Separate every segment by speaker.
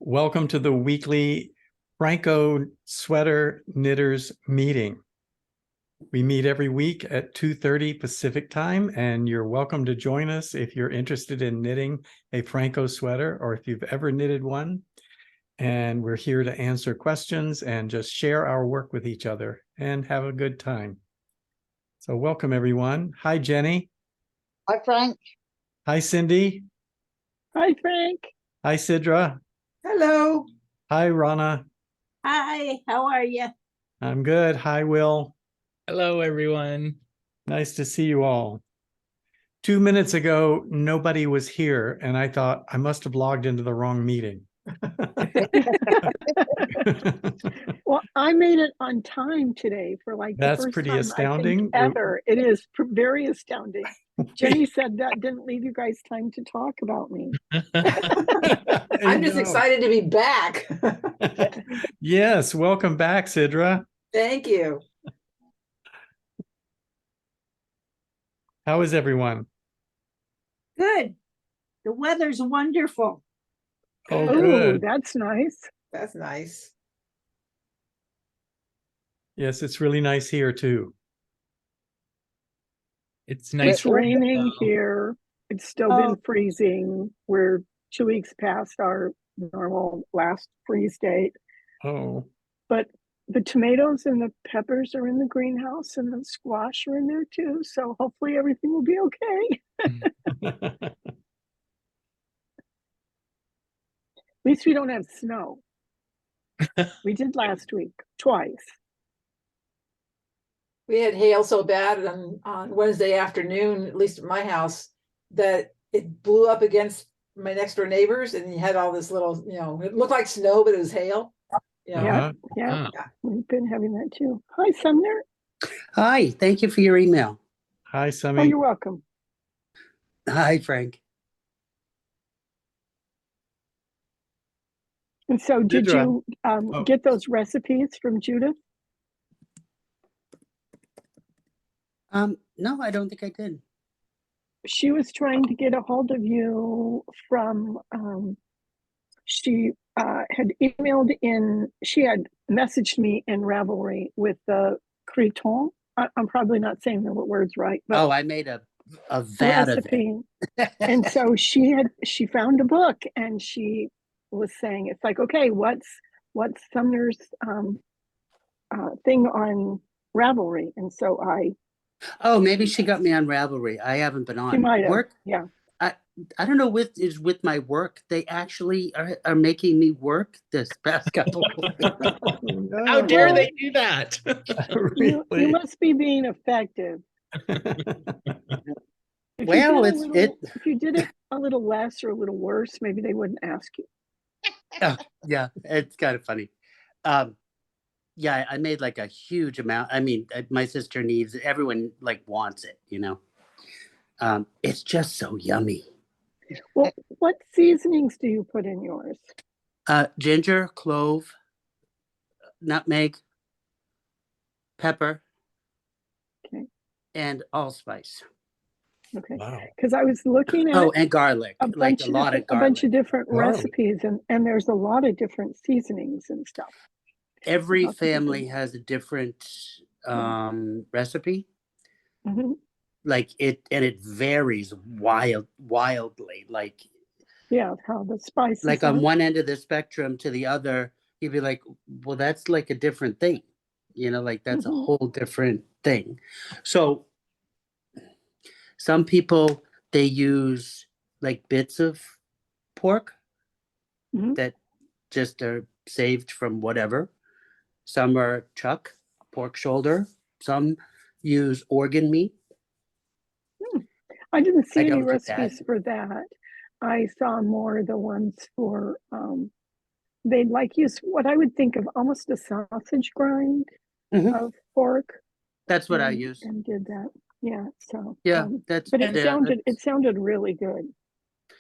Speaker 1: Welcome to the weekly Phrancko Sweater Knitters meeting. We meet every week at 2:30 Pacific time, and you're welcome to join us if you're interested in knitting a Phrancko sweater or if you've ever knitted one. And we're here to answer questions and just share our work with each other and have a good time. So welcome, everyone. Hi, Jenny.
Speaker 2: Hi, Frank.
Speaker 1: Hi, Cindy.
Speaker 2: Hi, Frank.
Speaker 1: Hi, Sidra.
Speaker 2: Hello.
Speaker 1: Hi, Rana.
Speaker 3: Hi, how are you?
Speaker 1: I'm good. Hi, Will.
Speaker 4: Hello, everyone.
Speaker 1: Nice to see you all. 2 minutes ago, nobody was here, and I thought I must have logged into the wrong meeting.
Speaker 2: Well, I made it on time today for like
Speaker 1: That's
Speaker 2: the first
Speaker 1: pretty
Speaker 2: time
Speaker 1: astounding.
Speaker 2: I think ever. It is very astounding. Jenny said that didn't leave you guys time to talk about me.
Speaker 5: I'm just excited to be back.
Speaker 1: Yes, welcome back, Sidra.
Speaker 5: Thank you.
Speaker 1: How is everyone?
Speaker 3: Good. The weather's wonderful.
Speaker 1: Oh,
Speaker 2: Oh,
Speaker 1: good.
Speaker 2: that's nice.
Speaker 5: That's nice.
Speaker 1: Yes, it's really nice here too.
Speaker 4: It's nice.
Speaker 2: It's raining
Speaker 4: though.
Speaker 2: here. It's still been freezing. We're 2 weeks past our normal last freeze date.
Speaker 1: Oh,
Speaker 2: But the tomatoes and the peppers are in the greenhouse and the squash are in there too. So hopefully everything will be okay. At least we don't have snow. We did last week, twice.
Speaker 5: We had hail so bad on Wednesday afternoon, at least at my house, that it blew up against my next door neighbors, and you had all this little, it looked like snow, but it was hail.
Speaker 2: Yeah.
Speaker 4: Wow.
Speaker 2: We've been having that too. Hi, Sumner.
Speaker 6: Hi, thank you for your email.
Speaker 1: Hi,
Speaker 2: Oh,
Speaker 1: Summy.
Speaker 2: you're welcome.
Speaker 6: Hi, Frank.
Speaker 2: And so did
Speaker 1: Sidra.
Speaker 2: you get those recipes from Judith?
Speaker 6: No, I don't think I did.
Speaker 2: She was trying to get a hold of you from, she had emailed in, she had messaged me in Ravelry with the Creton. I'm probably not saying the words right, but
Speaker 6: Oh, I made a vat
Speaker 2: recipe.
Speaker 6: of it.
Speaker 2: And so she found a book and she was saying, it's like, okay, what's Sumner's thing on Ravelry? And so
Speaker 6: Oh, maybe she got me on Ravelry. I haven't been on.
Speaker 2: she might have,
Speaker 6: Work.
Speaker 2: yeah.
Speaker 6: I don't know with my work. They actually are making me work this past couple of weeks.
Speaker 4: How dare they do that?
Speaker 2: You
Speaker 1: Really?
Speaker 2: must be being effective. If
Speaker 6: Well,
Speaker 2: if you did it a little less or a little worse, maybe they wouldn't ask you.
Speaker 6: yeah, it's kind of funny. Yeah, I made like a huge amount. I mean, my sister needs it. Everyone like wants it, It's just so yummy.
Speaker 2: Well, what seasonings do you put in yours?
Speaker 6: Ginger, clove, nutmeg, pepper,
Speaker 2: Okay.
Speaker 6: and allspice.
Speaker 2: Okay.
Speaker 1: Wow.
Speaker 2: Because I was looking at
Speaker 6: And garlic,
Speaker 2: a bunch of different
Speaker 1: Garlic.
Speaker 2: recipes, and there's a lot of different seasonings and stuff.
Speaker 6: Every
Speaker 2: Lots of different-
Speaker 6: family has a different recipe.
Speaker 2: Mm-hmm.
Speaker 6: Like it varies wildly. Like
Speaker 2: How the spices
Speaker 6: like
Speaker 2: are.
Speaker 6: on one end of the spectrum to the other, you'd be like, well, that's like a different thing. Like that's a whole different thing. So some people, they use like bits of pork that just are saved from whatever. Some are chuck, pork shoulder. Some use organ meat.
Speaker 2: I didn't see
Speaker 6: I
Speaker 2: any
Speaker 6: don't do
Speaker 2: recipes
Speaker 6: that.
Speaker 2: for that. I saw more the ones for, they'd like use what I would think of almost a sausage grind of pork.
Speaker 6: That's what I use.
Speaker 2: And did that. Yeah. So,
Speaker 6: Yeah,
Speaker 2: but it sounded really good.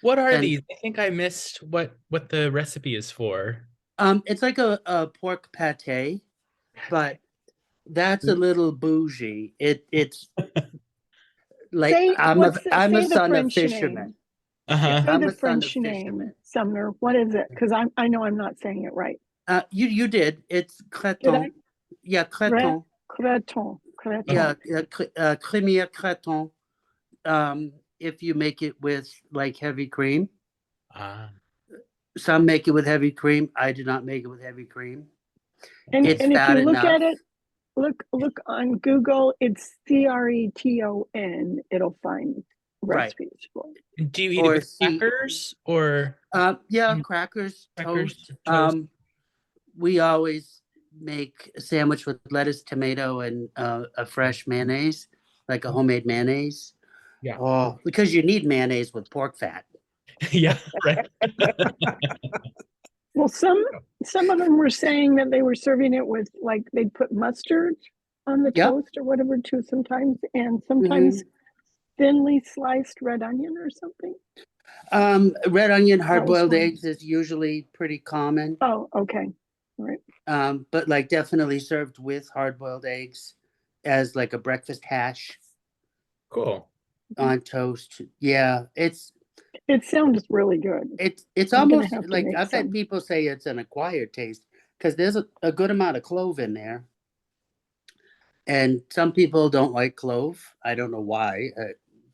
Speaker 4: What are these? I think I missed what the recipe is for.
Speaker 6: It's like a pork pate, but that's a little bougie. It's like I'm a son of fishermen.
Speaker 4: Uh-huh.
Speaker 2: Say the French name. Sumner. What is it? Because I know I'm not saying it right.
Speaker 6: You did. It's
Speaker 2: Did
Speaker 6: creton.
Speaker 2: I?
Speaker 6: Yeah, creton.
Speaker 2: Creton. Creton.
Speaker 6: Yeah, cremier creton. If you make it with like heavy cream,
Speaker 4: Ah,
Speaker 6: some make it with heavy cream. I do not make it with heavy cream.
Speaker 2: And
Speaker 6: It's
Speaker 2: and if
Speaker 6: fat
Speaker 2: you look
Speaker 6: enough.
Speaker 2: at it, look on Google. It's Creton. It'll find
Speaker 6: Right.
Speaker 2: recipes for it.
Speaker 4: do you eat it
Speaker 6: Or
Speaker 4: with
Speaker 6: see,
Speaker 4: crackers or
Speaker 6: yeah,
Speaker 4: Mm,
Speaker 6: crackers,
Speaker 4: crackers,
Speaker 6: toast.
Speaker 4: toast?
Speaker 6: We always make a sandwich with lettuce, tomato, and a fresh mayonnaise, like a homemade mayonnaise.
Speaker 4: Yeah.
Speaker 6: Oh, because you need mayonnaise with pork fat.
Speaker 4: Yeah, right.
Speaker 2: Well, some of them were saying that they were serving it with like they'd put mustard on the
Speaker 6: Yep.
Speaker 2: toast or whatever too sometimes, and sometimes
Speaker 6: Mhm.
Speaker 2: thinly sliced red onion or something.
Speaker 6: Red onion,
Speaker 2: That was
Speaker 6: hard-boiled
Speaker 2: fun.
Speaker 6: eggs is usually pretty common.
Speaker 2: Oh, okay. All right.
Speaker 6: But like definitely served with hard-boiled eggs as like a breakfast hash
Speaker 4: Cool.
Speaker 6: on toast. Yeah,
Speaker 2: It sounds really good.
Speaker 6: it's
Speaker 2: I'm gonna
Speaker 6: almost
Speaker 2: have to
Speaker 6: like
Speaker 2: make
Speaker 6: I've had
Speaker 2: some.
Speaker 6: people say it's an acquired taste because there's a good amount of clove in there. And some people don't like clove. I don't know why.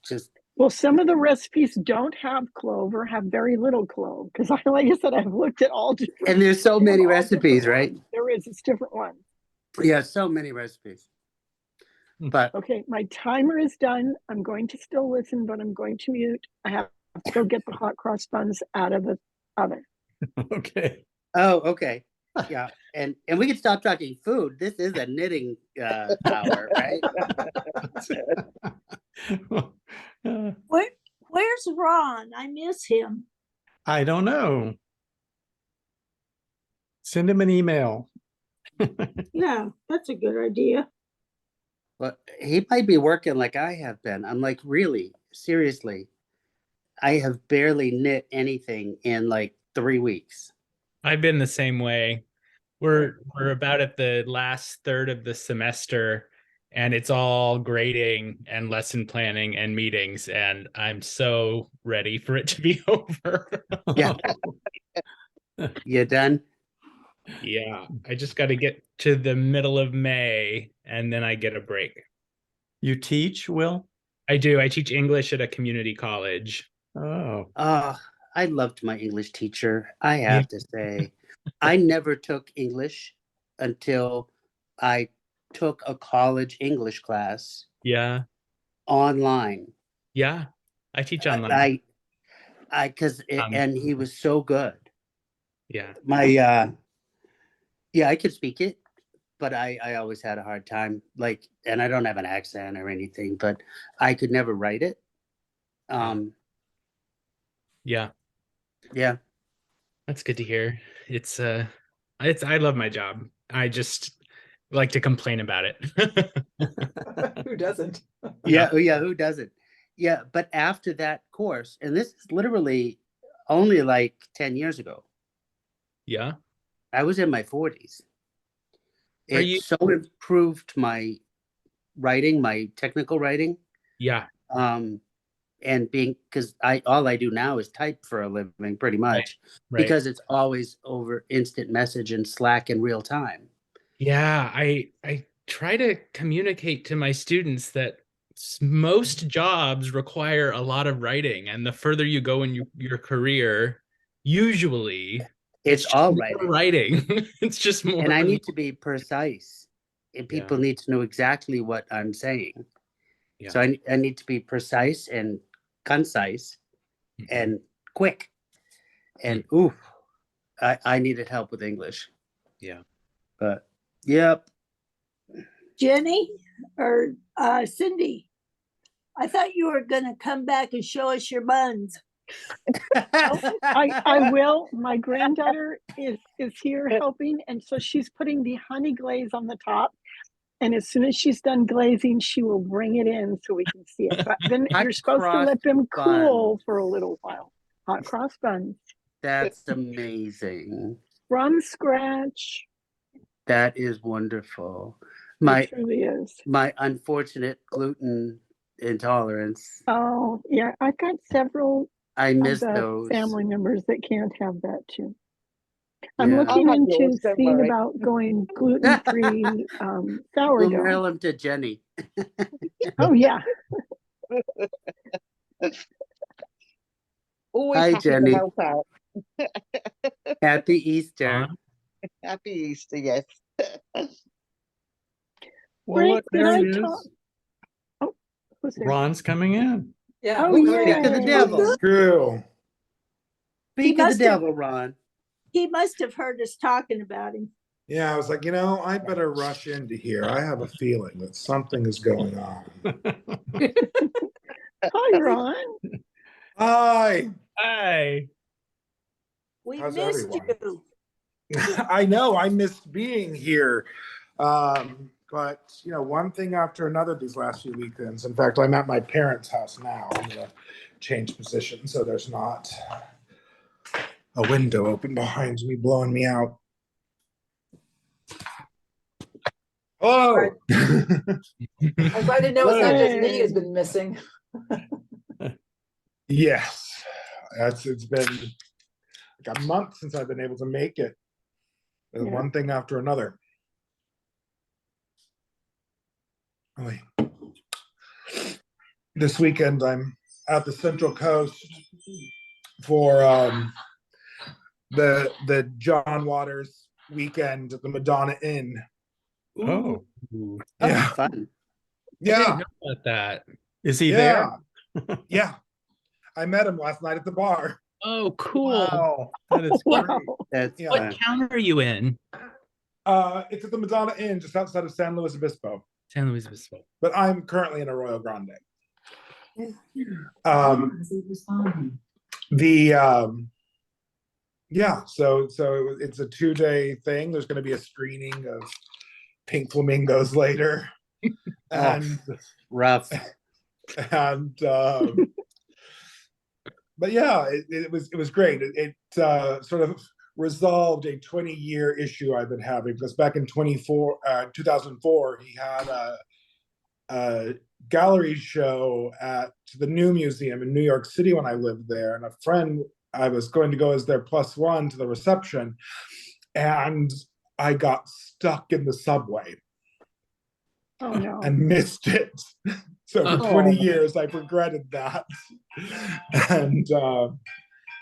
Speaker 6: Just
Speaker 2: Well, some of the recipes don't have clove or have very little clove because like I said, I've looked at all different.
Speaker 6: and there's so
Speaker 2: they have
Speaker 6: many
Speaker 2: all different
Speaker 6: recipes, right?
Speaker 2: ones. There is. It's different ones.
Speaker 6: Yeah, so many recipes. But
Speaker 2: Okay, my timer is done. I'm going to still listen, but I'm going to mute. I have to go get the hot cross buns out of the oven.
Speaker 1: Okay.
Speaker 6: oh, okay. Yeah. And we can stop talking food. This is a knitting hour, right?
Speaker 3: Where's Ron? I miss him.
Speaker 1: I don't know. Send him an email.
Speaker 3: Yeah, that's a good idea.
Speaker 6: But he might be working like I have been. I'm like, really, seriously. I have barely knit anything in like 3 weeks.
Speaker 4: I've been the same way. We're about at the last third of the semester and it's all grading and lesson planning and meetings and I'm so ready for it to be over.
Speaker 6: Yeah. You done?
Speaker 4: Yeah, I just got to get to the middle of May and then I get a break.
Speaker 1: You teach, Will?
Speaker 4: I do. I teach English at a community college.
Speaker 1: Oh,
Speaker 6: I loved my English teacher. I have to say, I never took English until I took a college English class
Speaker 4: Yeah.
Speaker 6: online.
Speaker 4: Yeah. I teach online.
Speaker 6: And he was so good.
Speaker 4: Yeah.
Speaker 6: Yeah, I could speak it, but I always had a hard time. Like, and I don't have an accent or anything, but I could never write it.
Speaker 4: Yeah.
Speaker 6: Yeah.
Speaker 4: That's good to hear. It's I love my job. I just like to complain about it.
Speaker 5: Who doesn't?
Speaker 6: Yeah, who doesn't? Yeah, but after that course, and this is literally only like 10 years ago.
Speaker 4: Yeah.
Speaker 6: I was in my 40s.
Speaker 4: Are
Speaker 6: It
Speaker 4: you
Speaker 6: so improved my writing, my technical writing.
Speaker 4: Yeah.
Speaker 6: And being because all I do now is type for a living pretty much
Speaker 4: Right.
Speaker 6: because it's always over instant message and Slack in real time.
Speaker 4: Yeah, I try to communicate to my students that most jobs require a lot of writing, and the further you go in your career, usually
Speaker 6: It's
Speaker 4: just
Speaker 6: all
Speaker 4: more writing. It's just more.
Speaker 6: And I need to be precise, and
Speaker 4: Yeah.
Speaker 6: people need to know exactly what I'm saying.
Speaker 4: Yeah.
Speaker 6: So I need to be precise and concise and quick. And I needed help with English.
Speaker 4: Yeah.
Speaker 6: But yep.
Speaker 3: Jenny or Cindy, I thought you were going to come back and show us your buns.
Speaker 2: I will. My granddaughter is here helping, and so she's putting the honey glaze on the top. And as soon as she's done glazing, she will bring it in so we can see it. But then
Speaker 6: Hot
Speaker 2: you're supposed to let them cool for a little while. Hot cross buns.
Speaker 6: That's amazing.
Speaker 2: From scratch.
Speaker 6: That is wonderful.
Speaker 2: It truly is.
Speaker 6: My unfortunate gluten intolerance.
Speaker 2: Oh, yeah. I've got several
Speaker 6: I
Speaker 2: of
Speaker 6: miss
Speaker 2: the
Speaker 6: those.
Speaker 2: family members that can't have that too. I'm
Speaker 6: Yeah.
Speaker 2: looking
Speaker 7: I'll have
Speaker 2: into
Speaker 7: yours, don't
Speaker 2: seeing
Speaker 7: worry.
Speaker 2: about going gluten-free
Speaker 6: We'll
Speaker 2: sourdough.
Speaker 6: mail them to Jenny.
Speaker 2: Oh, yeah.
Speaker 7: Always
Speaker 6: Hi,
Speaker 7: happy
Speaker 6: Jenny.
Speaker 7: to help out.
Speaker 6: Happy Easter.
Speaker 4: Ron?
Speaker 7: Happy Easter, yes.
Speaker 1: Well,
Speaker 2: Frank,
Speaker 1: look,
Speaker 2: did
Speaker 1: there
Speaker 2: I
Speaker 1: he
Speaker 2: talk?
Speaker 1: is.
Speaker 2: Oh, who's there?
Speaker 1: Ron's coming in.
Speaker 5: Yeah.
Speaker 2: Oh,
Speaker 5: we'll
Speaker 2: yeah.
Speaker 5: go
Speaker 6: Speak of the
Speaker 5: again.
Speaker 6: devil.
Speaker 8: True.
Speaker 6: Speak
Speaker 3: He
Speaker 6: of the
Speaker 3: must have-
Speaker 6: devil, Ron.
Speaker 3: He must have heard us talking about him.
Speaker 8: Yeah, I was like, I better rush into here. I have a feeling that something is going on.
Speaker 2: Hi, Ron.
Speaker 8: Hi.
Speaker 4: Hi.
Speaker 3: We
Speaker 8: How's
Speaker 3: missed
Speaker 8: everyone?
Speaker 3: you.
Speaker 8: I know I missed being here. But one thing after another these last few weekends. In fact, I'm at my parents' house now. I'm gonna change position so there's not a window open behind me blowing me out. Oh,
Speaker 5: I'm glad to know it's not just me who's been missing.
Speaker 8: yes. It's been like a month since I've been able to make it. And
Speaker 2: Yeah.
Speaker 8: one thing after another. Oh, wait. This weekend I'm at the Central Coast for the John Waters weekend at the Madonna Inn.
Speaker 1: Oh,
Speaker 4: Ooh,
Speaker 6: Oh,
Speaker 8: Yeah.
Speaker 6: fun.
Speaker 4: I didn't
Speaker 8: Yeah.
Speaker 4: know about that.
Speaker 1: is he
Speaker 8: Yeah.
Speaker 1: there?
Speaker 8: Yeah. I met him last night at the bar.
Speaker 4: Oh, cool.
Speaker 1: Wow, that is great.
Speaker 2: Wow.
Speaker 6: That's
Speaker 8: Yeah.
Speaker 4: What
Speaker 6: fun.
Speaker 4: town are you in?
Speaker 8: It's at the Madonna Inn just outside of San Luis Obispo.
Speaker 4: San Luis Obispo.
Speaker 8: But I'm currently in Arroyo Grande. Um, so it's a 2-day thing. There's going to be a screening of Pink Flamingos later, and
Speaker 6: Rough.
Speaker 8: but yeah, it was great. It sort of resolved a 20-year issue I've been having, because back in 2004 he had a gallery show at the New Museum in New York City when I lived there, and a friend, I was going to go as their +1 to the reception, and I got stuck in the subway
Speaker 2: Oh, no.
Speaker 8: and missed it. So for 20 years I've regretted that. And so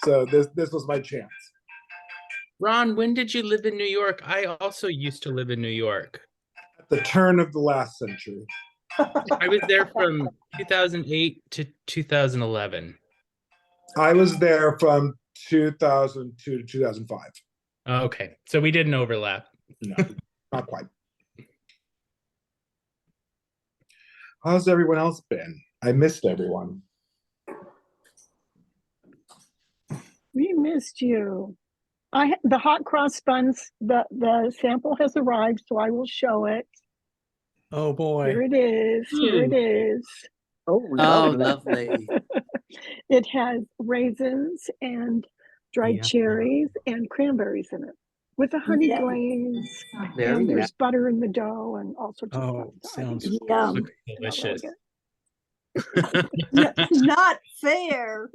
Speaker 8: this was my chance.
Speaker 4: Ron, when did you live in New York? I also used to live in New York.
Speaker 8: At the turn of the last century.
Speaker 4: I was there from 2008 to 2011.
Speaker 8: I was there from 2002 to 2005.
Speaker 4: Okay, so we didn't overlap.
Speaker 8: No, not quite. How's everyone else been? I missed everyone.
Speaker 2: We missed you. The hot cross buns, the sample has arrived, so I will show it.
Speaker 1: Oh, boy.
Speaker 2: Here it is. Here it is.
Speaker 7: Oh,
Speaker 6: Oh,
Speaker 7: lovely.
Speaker 6: lovely.
Speaker 2: It has raisins and dried
Speaker 4: Yeah.
Speaker 2: cherries and cranberries in it, with a honey
Speaker 3: Yeah.
Speaker 2: glaze.
Speaker 6: Very
Speaker 2: And
Speaker 6: nice.
Speaker 2: there's butter in the dough and all sorts of
Speaker 1: Oh,
Speaker 2: stuff. So I think
Speaker 1: sounds
Speaker 2: it's
Speaker 3: Yum.
Speaker 4: Looks
Speaker 2: not
Speaker 4: delicious.
Speaker 2: really
Speaker 3: Not fair.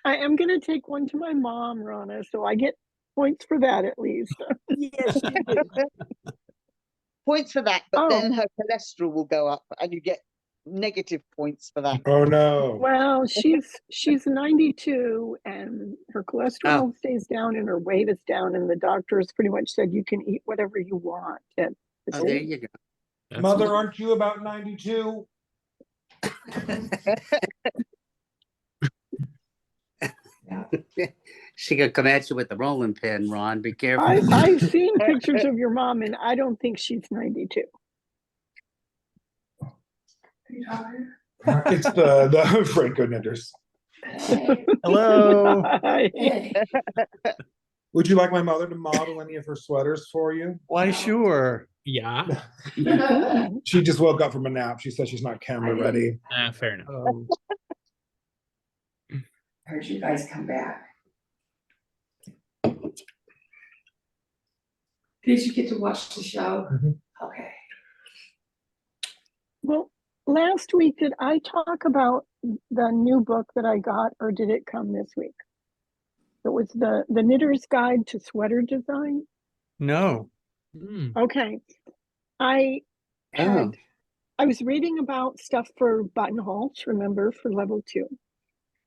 Speaker 2: I am going to take one to my mom, Rana, so I get points for that at least.
Speaker 3: Yes, you do.
Speaker 7: Points for that, but
Speaker 2: Oh.
Speaker 7: then her cholesterol will go up and you get negative points for that.
Speaker 8: Oh no.
Speaker 2: Well, she's 92 and her cholesterol stays down and her weight is down, and the doctors pretty much said you can eat whatever you want. And
Speaker 6: Oh, there you go.
Speaker 4: That's
Speaker 8: Mother,
Speaker 4: nice.
Speaker 8: aren't you about 92?
Speaker 6: She could come at you with the rolling pin, Ron. Be careful.
Speaker 2: I've seen pictures of your mom, and I don't think she's 92.
Speaker 8: It's the Phrancko knitters.
Speaker 1: Hello.
Speaker 8: Would you like my mother to model any of her sweaters for you?
Speaker 1: Why, sure.
Speaker 4: Yeah,
Speaker 8: She just woke up from a nap. She says she's not camera ready.
Speaker 4: fair enough.
Speaker 9: Heard you guys come back. Did you get to watch the show?
Speaker 8: Mhm.
Speaker 9: Okay.
Speaker 2: Well, last week, did I talk about the new book that I got, or did it come this week? It was the Knitter's Guide to Sweater Design.
Speaker 1: No.
Speaker 4: Hmm.
Speaker 2: Okay. I
Speaker 6: Oh,
Speaker 2: was reading about stuff for buttonholes, remember, for level 2.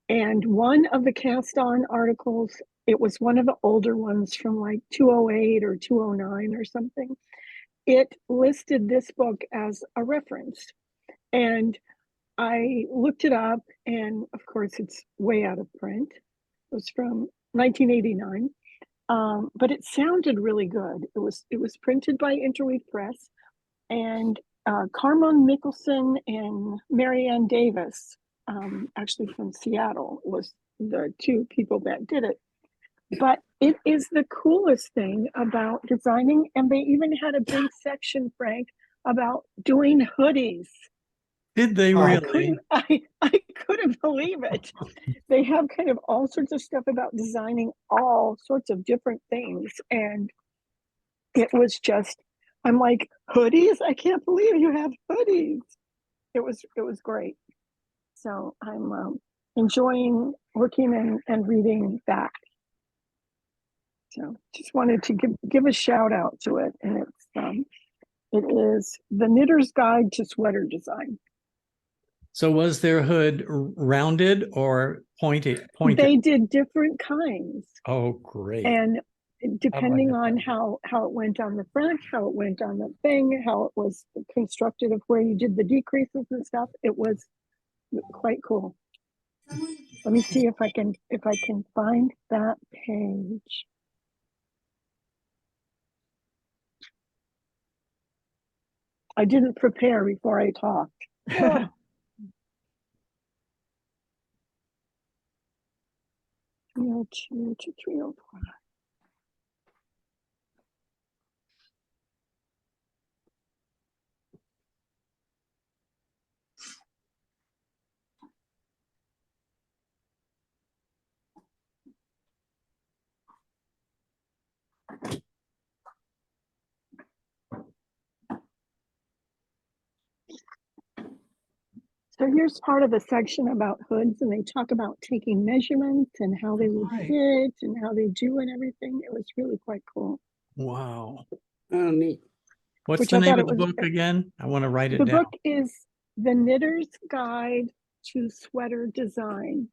Speaker 2: And one of the cast on articles, it was one of the older ones from like 208 or 209 or something. It listed this book as a reference. And I looked it up, and of course, it's way out of print. It was from 1989. But it sounded really good. It was printed by Interweave Press, and Carmon Mickelson and Marianne Davis, actually from Seattle, was the two people that did it. But it is the coolest thing about designing, and they even had a big section, Frank, about doing hoodies.
Speaker 1: Did they
Speaker 8: Oh,
Speaker 1: really?
Speaker 2: I couldn't believe it. They have kind of all sorts of stuff about designing all sorts of different things, and it was just, I'm like, hoodies? I can't believe you have hoodies. It was great. So I'm enjoying looking and reading that. So just wanted to give a shout out to it, and it is the Knitter's Guide to Sweater Design.
Speaker 1: So was their hood rounded or pointed?
Speaker 2: They did different kinds,
Speaker 1: Oh, great.
Speaker 2: and depending
Speaker 1: like
Speaker 2: on
Speaker 1: that.
Speaker 2: how it went on the front, how it went on the thing, how it was constructed of where you did the decreases and stuff, it was quite cool. Let me see if I can find that page. I didn't prepare before I talked.
Speaker 5: Oh.
Speaker 2: Oh, 302 to 305. So here's part of the section about hoods, and they talk about taking measurements and how they would
Speaker 1: Right.
Speaker 2: fit and how they do and everything. It was really quite cool.
Speaker 1: Wow.
Speaker 6: oh, neat.
Speaker 1: What's
Speaker 2: Which
Speaker 1: the
Speaker 2: I
Speaker 1: name
Speaker 2: thought
Speaker 1: of the
Speaker 2: it was-
Speaker 1: book again? I want to write it
Speaker 2: The
Speaker 1: down.
Speaker 2: book is The Knitter's Guide to Sweater Design.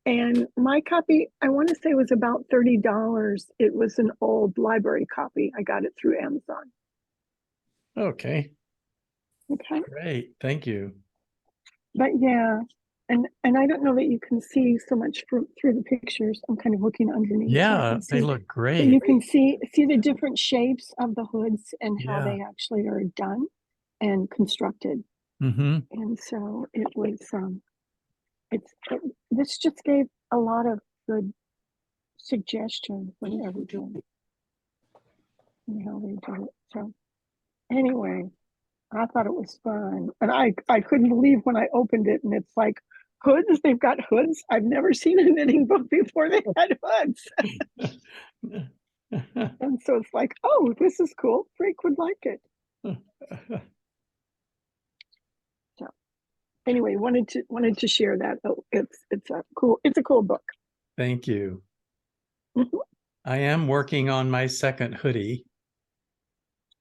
Speaker 2: And my copy, I want to say, was about $30. It was an old library copy. I got it through Amazon.
Speaker 1: Okay,
Speaker 2: Okay.
Speaker 1: great. Thank you.
Speaker 2: But yeah, and I don't know that you can see so much through the pictures. I'm kind of looking underneath. So I
Speaker 1: Yeah,
Speaker 2: can
Speaker 1: they
Speaker 2: see,
Speaker 1: look
Speaker 2: but
Speaker 1: great.
Speaker 2: you can see the different shapes of the hoods and how
Speaker 1: Yeah.
Speaker 2: they actually are done and constructed.
Speaker 1: Mm-hmm.
Speaker 2: And so it was, this just gave a lot of good suggestions and everything and how they did it. So anyway, I thought it was fun. And I couldn't believe when I opened it and it's like hoods. They've got hoods. I've never seen a knitting book before they had hoods. And so it's like, oh, this is cool. Freak would like it. So anyway, wanted to share that. Oh, it's a cool book.
Speaker 1: Thank you.
Speaker 2: Mhm.
Speaker 1: I am working on my second hoodie.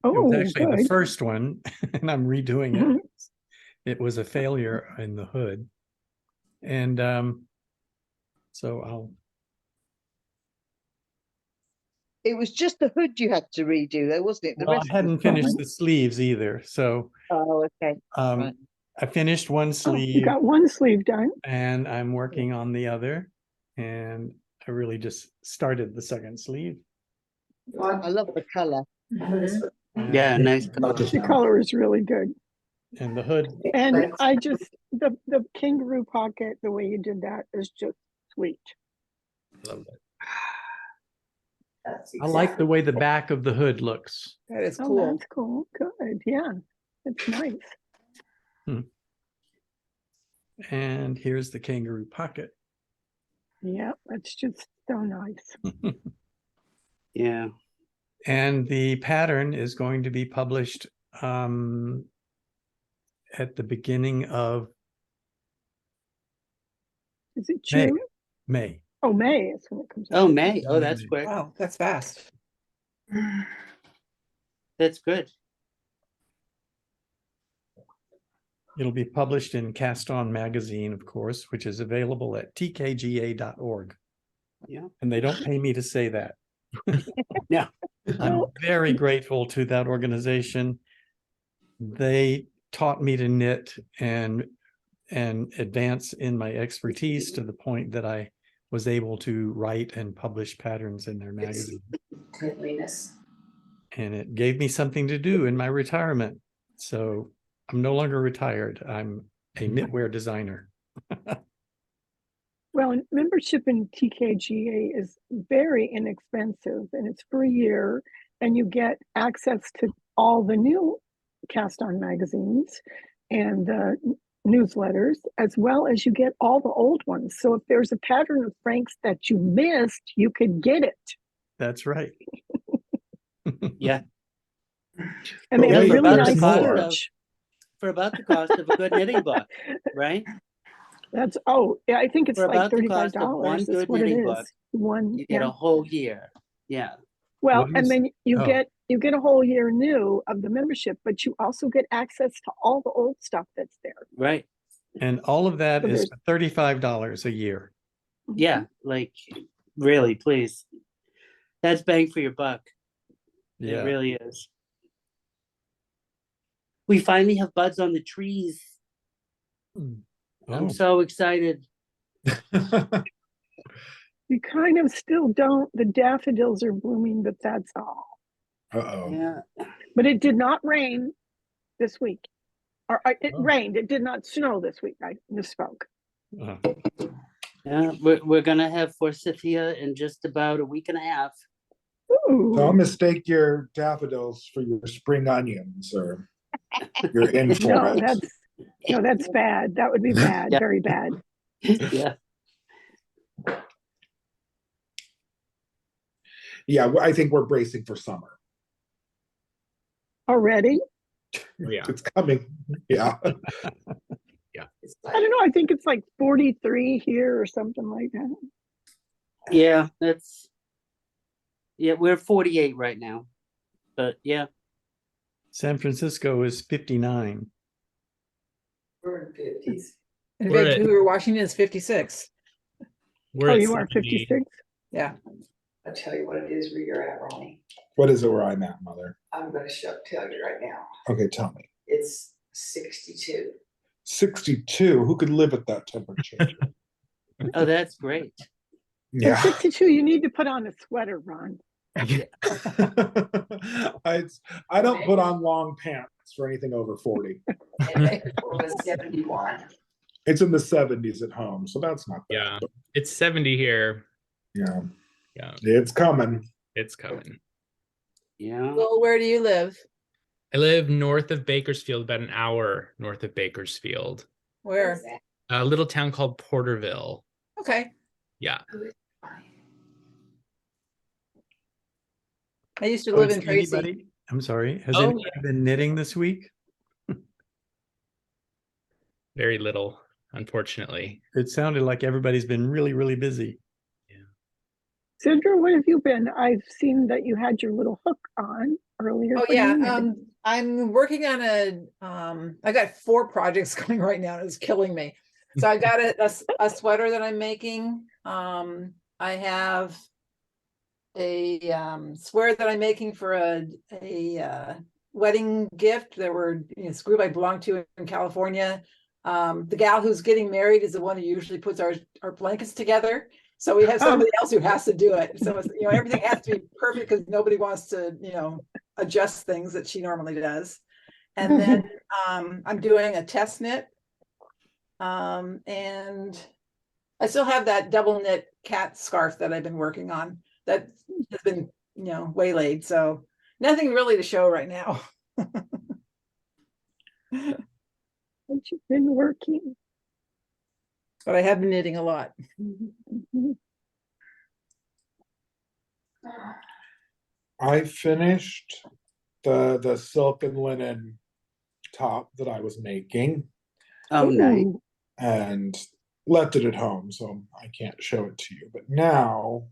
Speaker 1: It was
Speaker 2: Oh,
Speaker 1: actually the
Speaker 2: good.
Speaker 1: first one, and I'm redoing
Speaker 2: Mhm.
Speaker 1: it. It was a failure in the hood. And so
Speaker 7: It was just the hood you had to redo, though, wasn't it? The
Speaker 1: well,
Speaker 7: rest
Speaker 1: I hadn't
Speaker 7: was
Speaker 1: finished
Speaker 7: fine.
Speaker 1: the sleeves either. So
Speaker 7: Oh, okay. Right.
Speaker 1: I finished one
Speaker 2: Oh, you
Speaker 1: sleeve
Speaker 2: got one sleeve done.
Speaker 1: and I'm working on the other. And I really just started the second sleeve.
Speaker 7: I love the color.
Speaker 6: Yeah, nice color.
Speaker 2: The color is really good.
Speaker 1: And the hood,
Speaker 2: And I just, the kangaroo pocket, the way you did that is just sweet.
Speaker 1: love it. I like the way the back of the hood looks.
Speaker 5: That is
Speaker 2: Oh,
Speaker 5: cool.
Speaker 2: that's cool. Good. Yeah, it's nice.
Speaker 1: And here's the kangaroo pocket.
Speaker 2: Yeah, that's just so nice.
Speaker 6: Yeah.
Speaker 1: And the pattern is going to be published at the beginning of
Speaker 2: Is it
Speaker 1: May.
Speaker 2: June?
Speaker 1: May.
Speaker 2: Oh, May is when it comes out.
Speaker 6: Oh, May. Oh, that's quick.
Speaker 5: Wow, that's fast.
Speaker 6: That's good.
Speaker 1: It'll be published in Cast On Magazine, of course, which is available at tkga.org.
Speaker 6: Yeah.
Speaker 1: And they don't pay me to say that.
Speaker 6: No.
Speaker 1: I'm
Speaker 2: Well-
Speaker 1: very grateful to that organization. They taught me to knit and advance in my expertise to the point that I was able to write and publish patterns in their magazine.
Speaker 9: Cleanliness.
Speaker 1: And it gave me something to do in my retirement. So I'm no longer retired. I'm a knitwear designer.
Speaker 2: Well, and membership in TKGA is very inexpensive, and it's for a year, and you get access to all the new Cast On magazines and newsletters, as well as you get all the old ones. So if there's a pattern of Frank's that you missed, you could get it.
Speaker 1: That's right.
Speaker 6: Yeah.
Speaker 2: And they
Speaker 8: But
Speaker 2: have
Speaker 8: wait,
Speaker 2: really
Speaker 6: about
Speaker 2: nice
Speaker 6: the cost
Speaker 8: more.
Speaker 6: of-
Speaker 2: storage.
Speaker 6: For about the cost of a good knitting book, right?
Speaker 2: That's, oh, yeah, I think it's
Speaker 6: For
Speaker 2: like
Speaker 6: about the
Speaker 2: $35.
Speaker 6: cost of one
Speaker 2: That's
Speaker 6: good
Speaker 2: what it
Speaker 6: knitting
Speaker 2: is.
Speaker 6: book,
Speaker 2: One,
Speaker 6: You get
Speaker 2: yeah.
Speaker 6: a whole year. Yeah.
Speaker 2: Well,
Speaker 1: What
Speaker 2: and
Speaker 1: is-
Speaker 2: then you
Speaker 1: oh.
Speaker 2: get a whole year new of the membership, but you also get access to all the old stuff that's there.
Speaker 6: Right.
Speaker 1: And all of that
Speaker 2: So
Speaker 1: is
Speaker 2: there's-
Speaker 1: $35 a year.
Speaker 6: Yeah. Like, really, please. That's bang for your buck. It
Speaker 1: Yeah.
Speaker 6: really is. We finally have buds on the trees.
Speaker 1: Oh,
Speaker 6: I'm so excited.
Speaker 2: You kind of still don't, the daffodils are blooming, but that's all.
Speaker 8: Uh-oh.
Speaker 6: Yeah.
Speaker 2: But it did not rain this week. Or it
Speaker 1: Oh.
Speaker 2: rained, it did not snow this week. I misspoke.
Speaker 1: uh,
Speaker 6: Yeah. We're gonna have forsythia in just about a week and a half.
Speaker 2: Ooh.
Speaker 8: Don't mistake your daffodils for your spring onions or your in for
Speaker 2: No,
Speaker 8: it.
Speaker 2: that's bad. That would be bad,
Speaker 6: Yeah.
Speaker 2: very bad.
Speaker 6: Yeah.
Speaker 8: Yeah, I think we're bracing for summer.
Speaker 2: Already?
Speaker 4: Yeah.
Speaker 8: It's coming. Yeah.
Speaker 9: It's
Speaker 2: I don't know. I think it's like 43 here or something like that.
Speaker 6: Yeah. We're 48 right now. But yeah.
Speaker 1: San Francisco is 59.
Speaker 9: We're in fifties.
Speaker 5: In
Speaker 4: We're at-
Speaker 5: Vancouver, Washington is 56.
Speaker 4: We're
Speaker 2: Oh,
Speaker 4: at
Speaker 2: you are
Speaker 4: 70.
Speaker 2: 56?
Speaker 5: Yeah.
Speaker 9: I'll tell you what it is where you're at, Ronnie.
Speaker 8: What is it where I'm at, Mother?
Speaker 9: I'm gonna tell you right now.
Speaker 8: Okay, tell me.
Speaker 9: It's 62.
Speaker 8: 62. Who could live at that temperature?
Speaker 6: Oh, that's great.
Speaker 2: At
Speaker 8: Yeah.
Speaker 2: 62, you need to put on a sweater, Ron.
Speaker 8: I don't put on long pants for anything over 40.
Speaker 9: And Vancouver was 71.
Speaker 8: It's in the 70s at home, so that's not bad.
Speaker 4: Yeah. It's 70 here.
Speaker 8: Yeah.
Speaker 4: Yeah.
Speaker 8: It's coming.
Speaker 4: It's coming.
Speaker 6: Yeah.
Speaker 5: Well, where do you live?
Speaker 4: I live north of Bakersfield, about an hour north of Bakersfield.
Speaker 5: Where?
Speaker 4: A little town called Porterville.
Speaker 5: Okay.
Speaker 4: Yeah.
Speaker 5: I used to
Speaker 1: Oh,
Speaker 5: live
Speaker 1: has
Speaker 5: in Tracy.
Speaker 1: anybody- I'm sorry. Has
Speaker 4: Oh,
Speaker 1: anybody been knitting this week?
Speaker 4: Very little, unfortunately.
Speaker 1: It sounded like everybody's been really, really busy.
Speaker 2: Sandra, what have you been? I've seen that you had your little hook on earlier.
Speaker 5: Oh
Speaker 2: What are you
Speaker 5: yeah,
Speaker 2: knitting?
Speaker 5: I'm working on I got 4 projects going right now and it's killing me. So I got a sweater that I'm making. I have a sweater that I'm making for a wedding gift. It's a group I belong to in California. The gal who's getting married is the one who usually puts our blankets together. So we have somebody else who has to do it. So it's, everything has to be perfect because nobody wants to, adjust things that she normally does. And then I'm doing a test knit. And I still have that double knit cat scarf that I've been working on that has been, waylaid. So nothing really to show right now.
Speaker 2: What you've been working?
Speaker 5: But I have been knitting a lot.
Speaker 2: Mhm.
Speaker 8: I finished the silk and linen top that I was making
Speaker 6: Oh, nice.
Speaker 2: Ooh,
Speaker 8: and left it at home, so I can't show it to you. But now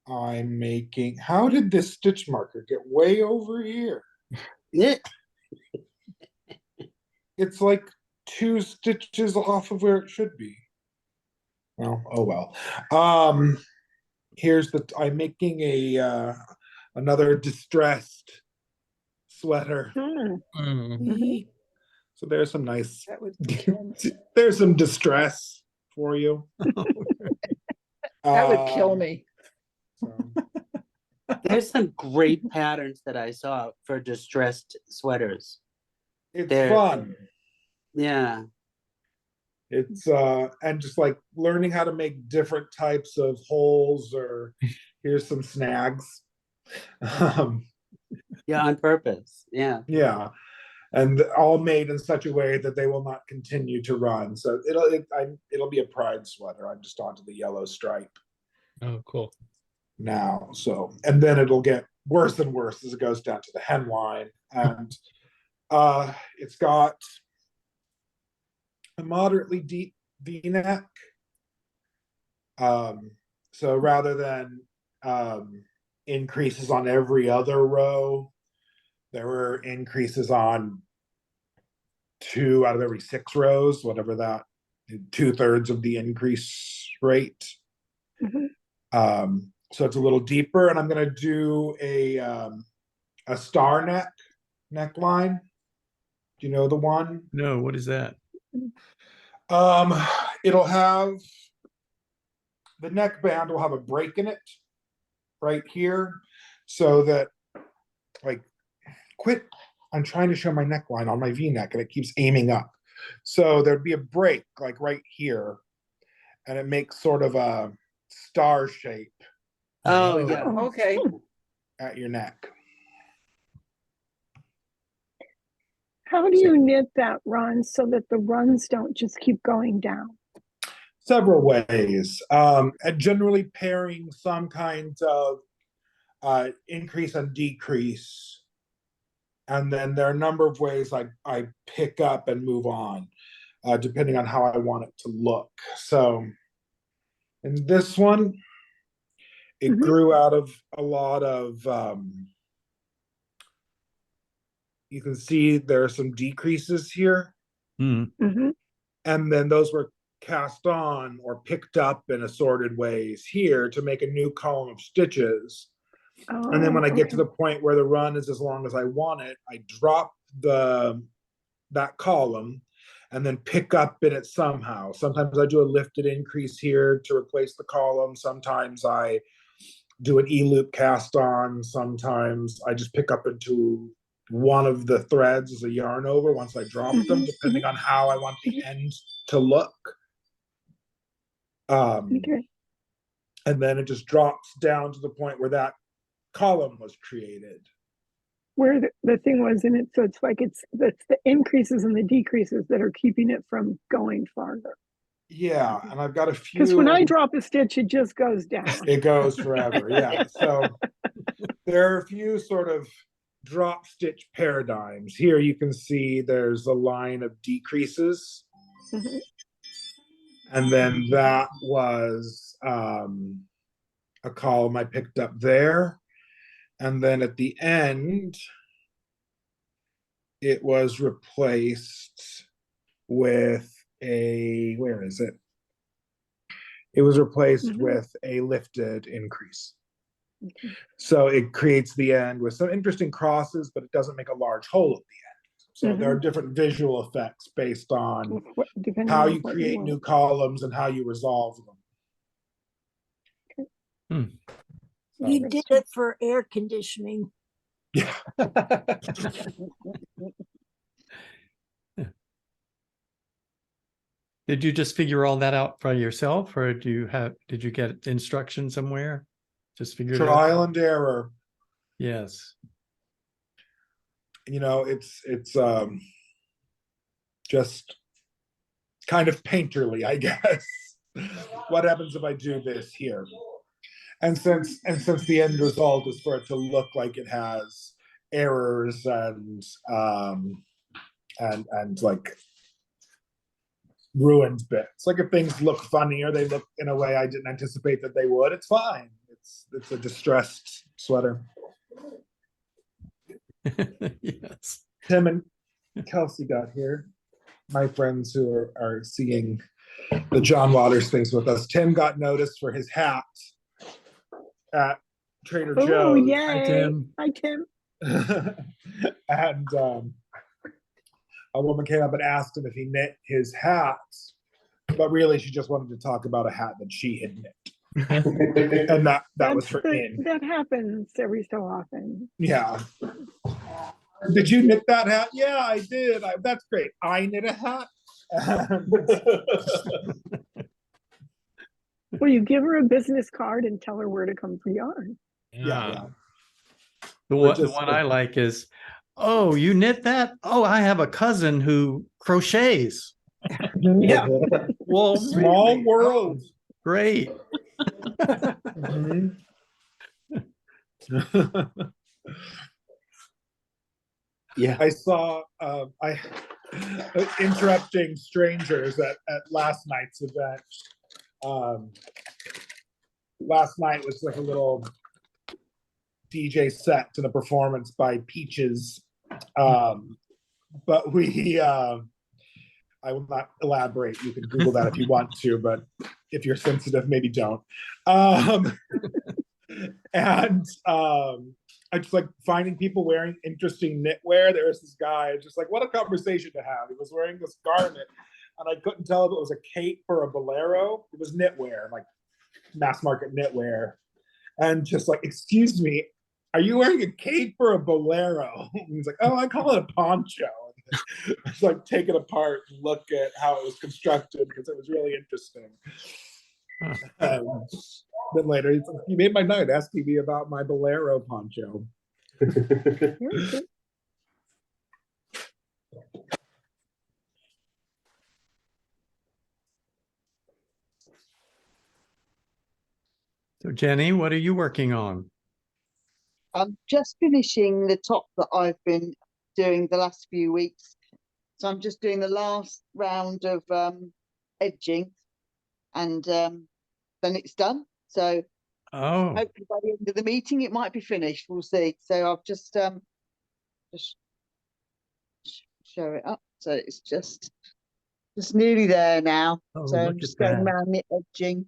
Speaker 8: I'm making, how did this stitch marker get way over here?
Speaker 6: Yeah.
Speaker 8: It's like 2 stitches off of where it should be. Well, oh well. Here's the, I'm making a another distressed sweater.
Speaker 2: hmm,
Speaker 4: Mm.
Speaker 8: So there's some nice,
Speaker 5: That would kill me.
Speaker 8: there's some distress for you.
Speaker 5: That would kill
Speaker 8: Um,
Speaker 5: me.
Speaker 8: so,
Speaker 6: There's some great patterns that I saw for distressed sweaters.
Speaker 8: it's
Speaker 6: There-
Speaker 8: fun.
Speaker 6: Yeah.
Speaker 8: It's and just like learning how to make different types of holes, or here's some snags.
Speaker 6: Yeah, on purpose. Yeah.
Speaker 8: Yeah, and all made in such a way that they will not continue to run. So it'll be a pride sweater. I'm just onto the yellow stripe
Speaker 4: Oh, cool.
Speaker 8: now. So, and then it'll get worse and worse as it goes down to the hemline, and it's got a moderately deep V-neck. So rather than increases on every other row, there were increases on 2 out of every 6 rows, whatever that, 2/3 of the increase rate.
Speaker 2: mhm.
Speaker 8: So it's a little deeper, and I'm going to do a star neckline. Do you know the one?
Speaker 1: No, what is that?
Speaker 8: It'll have, the neckband will have a break in it right here, so that, like, quit, I'm trying to show my neckline on my V-neck and it keeps aiming up. So there'd be a break like right here, and it makes sort of a star shape
Speaker 6: Oh,
Speaker 4: Oh.
Speaker 6: yeah.
Speaker 5: Okay.
Speaker 8: at your neck.
Speaker 2: How do you knit that, Ron, so that the runs don't just keep going down?
Speaker 8: Several ways. And generally pairing some kind of increase and decrease. And then there are a number of ways I pick up and move on, depending on how I want it to look. So in this one, it
Speaker 2: Mhm.
Speaker 8: grew out of a lot of, you can see there are some decreases here.
Speaker 1: Hmm.
Speaker 2: Mhm.
Speaker 8: And then those were cast on or picked up in assorted ways here to make a new column of stitches. And then when I get to
Speaker 2: okay.
Speaker 8: the point where the run is as long as I want it, I drop that column and then pick up in it somehow. Sometimes I do a lifted increase here to replace the column. Sometimes I do an E-loop cast on. Sometimes I just pick up into one of the threads as a yarn over once I drop them, depending on how I want the end to look.
Speaker 2: Okay.
Speaker 8: And then it just drops down to the point where that column was created.
Speaker 2: Where the thing was in it, so it's like that's the increases and the decreases that are keeping it from going farther.
Speaker 8: Yeah, and I've got a few.
Speaker 2: Because when I drop a stitch, it just goes down.
Speaker 8: It goes forever. Yeah. So there are a few sort of drop stitch paradigms. Here you can see there's a line of decreases.
Speaker 2: Mhm.
Speaker 8: And then that was a column I picked up there. And then at the end, it was replaced with a, where is it? It was replaced with a lifted increase.
Speaker 2: Okay.
Speaker 8: So it creates the end with some interesting crosses, but it doesn't make a large hole at the end. So there are different visual effects based on
Speaker 2: Depending
Speaker 8: how
Speaker 2: on
Speaker 8: you
Speaker 2: what
Speaker 8: create
Speaker 2: want.
Speaker 8: new columns and how you resolve them.
Speaker 3: You did it for air conditioning.
Speaker 8: Yeah.
Speaker 1: Did you just figure all that out by yourself, or did you get instruction somewhere? Just figured it out?
Speaker 8: Trial and error.
Speaker 1: Yes.
Speaker 8: You know, it's just kind of painterly, I guess. What happens if I do this here? And since the end result is for it to look like it has errors and and like ruined bits. Like if things look funny or they look in a way I didn't anticipate that they would, it's fine. It's a distressed sweater.
Speaker 1: Yes.
Speaker 8: Tim and Kelsey got here, my friends who are seeing the John Waters things with us. Tim got noticed for his hat at Trader
Speaker 2: Oh,
Speaker 8: Joe's.
Speaker 2: yay.
Speaker 1: Tim.
Speaker 2: Hi, Tim.
Speaker 8: And a woman came up and asked him if he knit his hat, but really she just wanted to talk about a hat that she had knit. And that was her in.
Speaker 2: That happens every so often.
Speaker 8: Yeah. Did you knit that hat? Yeah, I did. That's great. I knit a hat.
Speaker 2: Well, you give her a business card and tell her where to come for yarn.
Speaker 8: Yeah.
Speaker 1: The one I like is, oh, you knit that? Oh, I have a cousin who crochets.
Speaker 2: Yeah.
Speaker 1: Well,
Speaker 8: Small
Speaker 1: really?
Speaker 8: world.
Speaker 1: Oh, great.
Speaker 8: Mhm.
Speaker 6: Yeah.
Speaker 8: I saw interrupting strangers at last night's event. Last night was like a little DJ set and a performance by Peaches. But I will not elaborate. You can Google that if you want to, but if you're sensitive, maybe don't. And I just like finding people wearing interesting knitwear. There was this guy, just like, what a conversation to have. He was wearing this garment, and I couldn't tell if it was a cape or a bolero. It was knitwear, like mass market knitwear. And just like, excuse me, are you wearing a cape or a bolero? And he's like, oh, I call it a poncho. And it's like take it apart and look at how it was constructed because it was really interesting. Then later, he's like, you made my night asking me about my bolero poncho.
Speaker 1: So Jenny, what are you working on?
Speaker 7: I'm just finishing the top that I've been doing the last few weeks. So I'm just doing the last round of edging, and then it's done. So
Speaker 1: Oh,
Speaker 7: hopefully by the end of the meeting it might be finished. We'll see. So I've just show it up. So it's just nearly there now.
Speaker 1: oh,
Speaker 7: So I'm
Speaker 1: look
Speaker 7: just
Speaker 1: at
Speaker 7: going
Speaker 1: that.
Speaker 7: around the edging.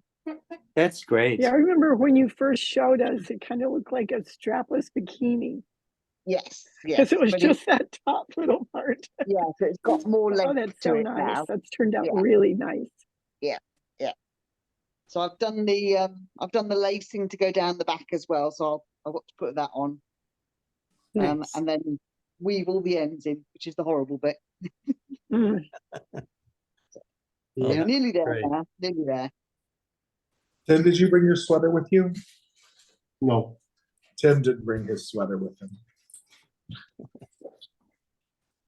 Speaker 6: That's great.
Speaker 2: Yeah, I remember when you first showed us, it kind of looked like a strapless bikini.
Speaker 7: Yes, yes.
Speaker 2: Because it was
Speaker 7: but
Speaker 2: just that top little part.
Speaker 7: yeah, so it's got more length
Speaker 2: Oh, that's
Speaker 7: to
Speaker 2: so
Speaker 7: it
Speaker 2: nice.
Speaker 7: now.
Speaker 2: That's turned out
Speaker 7: Yeah.
Speaker 2: really nice.
Speaker 7: So I've done the lacing to go down the back as well. So I've got to put that on.
Speaker 2: Nice.
Speaker 7: And then weave all the ends in, which is the horrible bit.
Speaker 2: Mm.
Speaker 1: Oh, that's
Speaker 7: Nearly there
Speaker 1: great.
Speaker 7: now. Nearly there.
Speaker 8: Tim, did you bring your sweater with you?
Speaker 6: No.
Speaker 8: Tim didn't bring his sweater with him.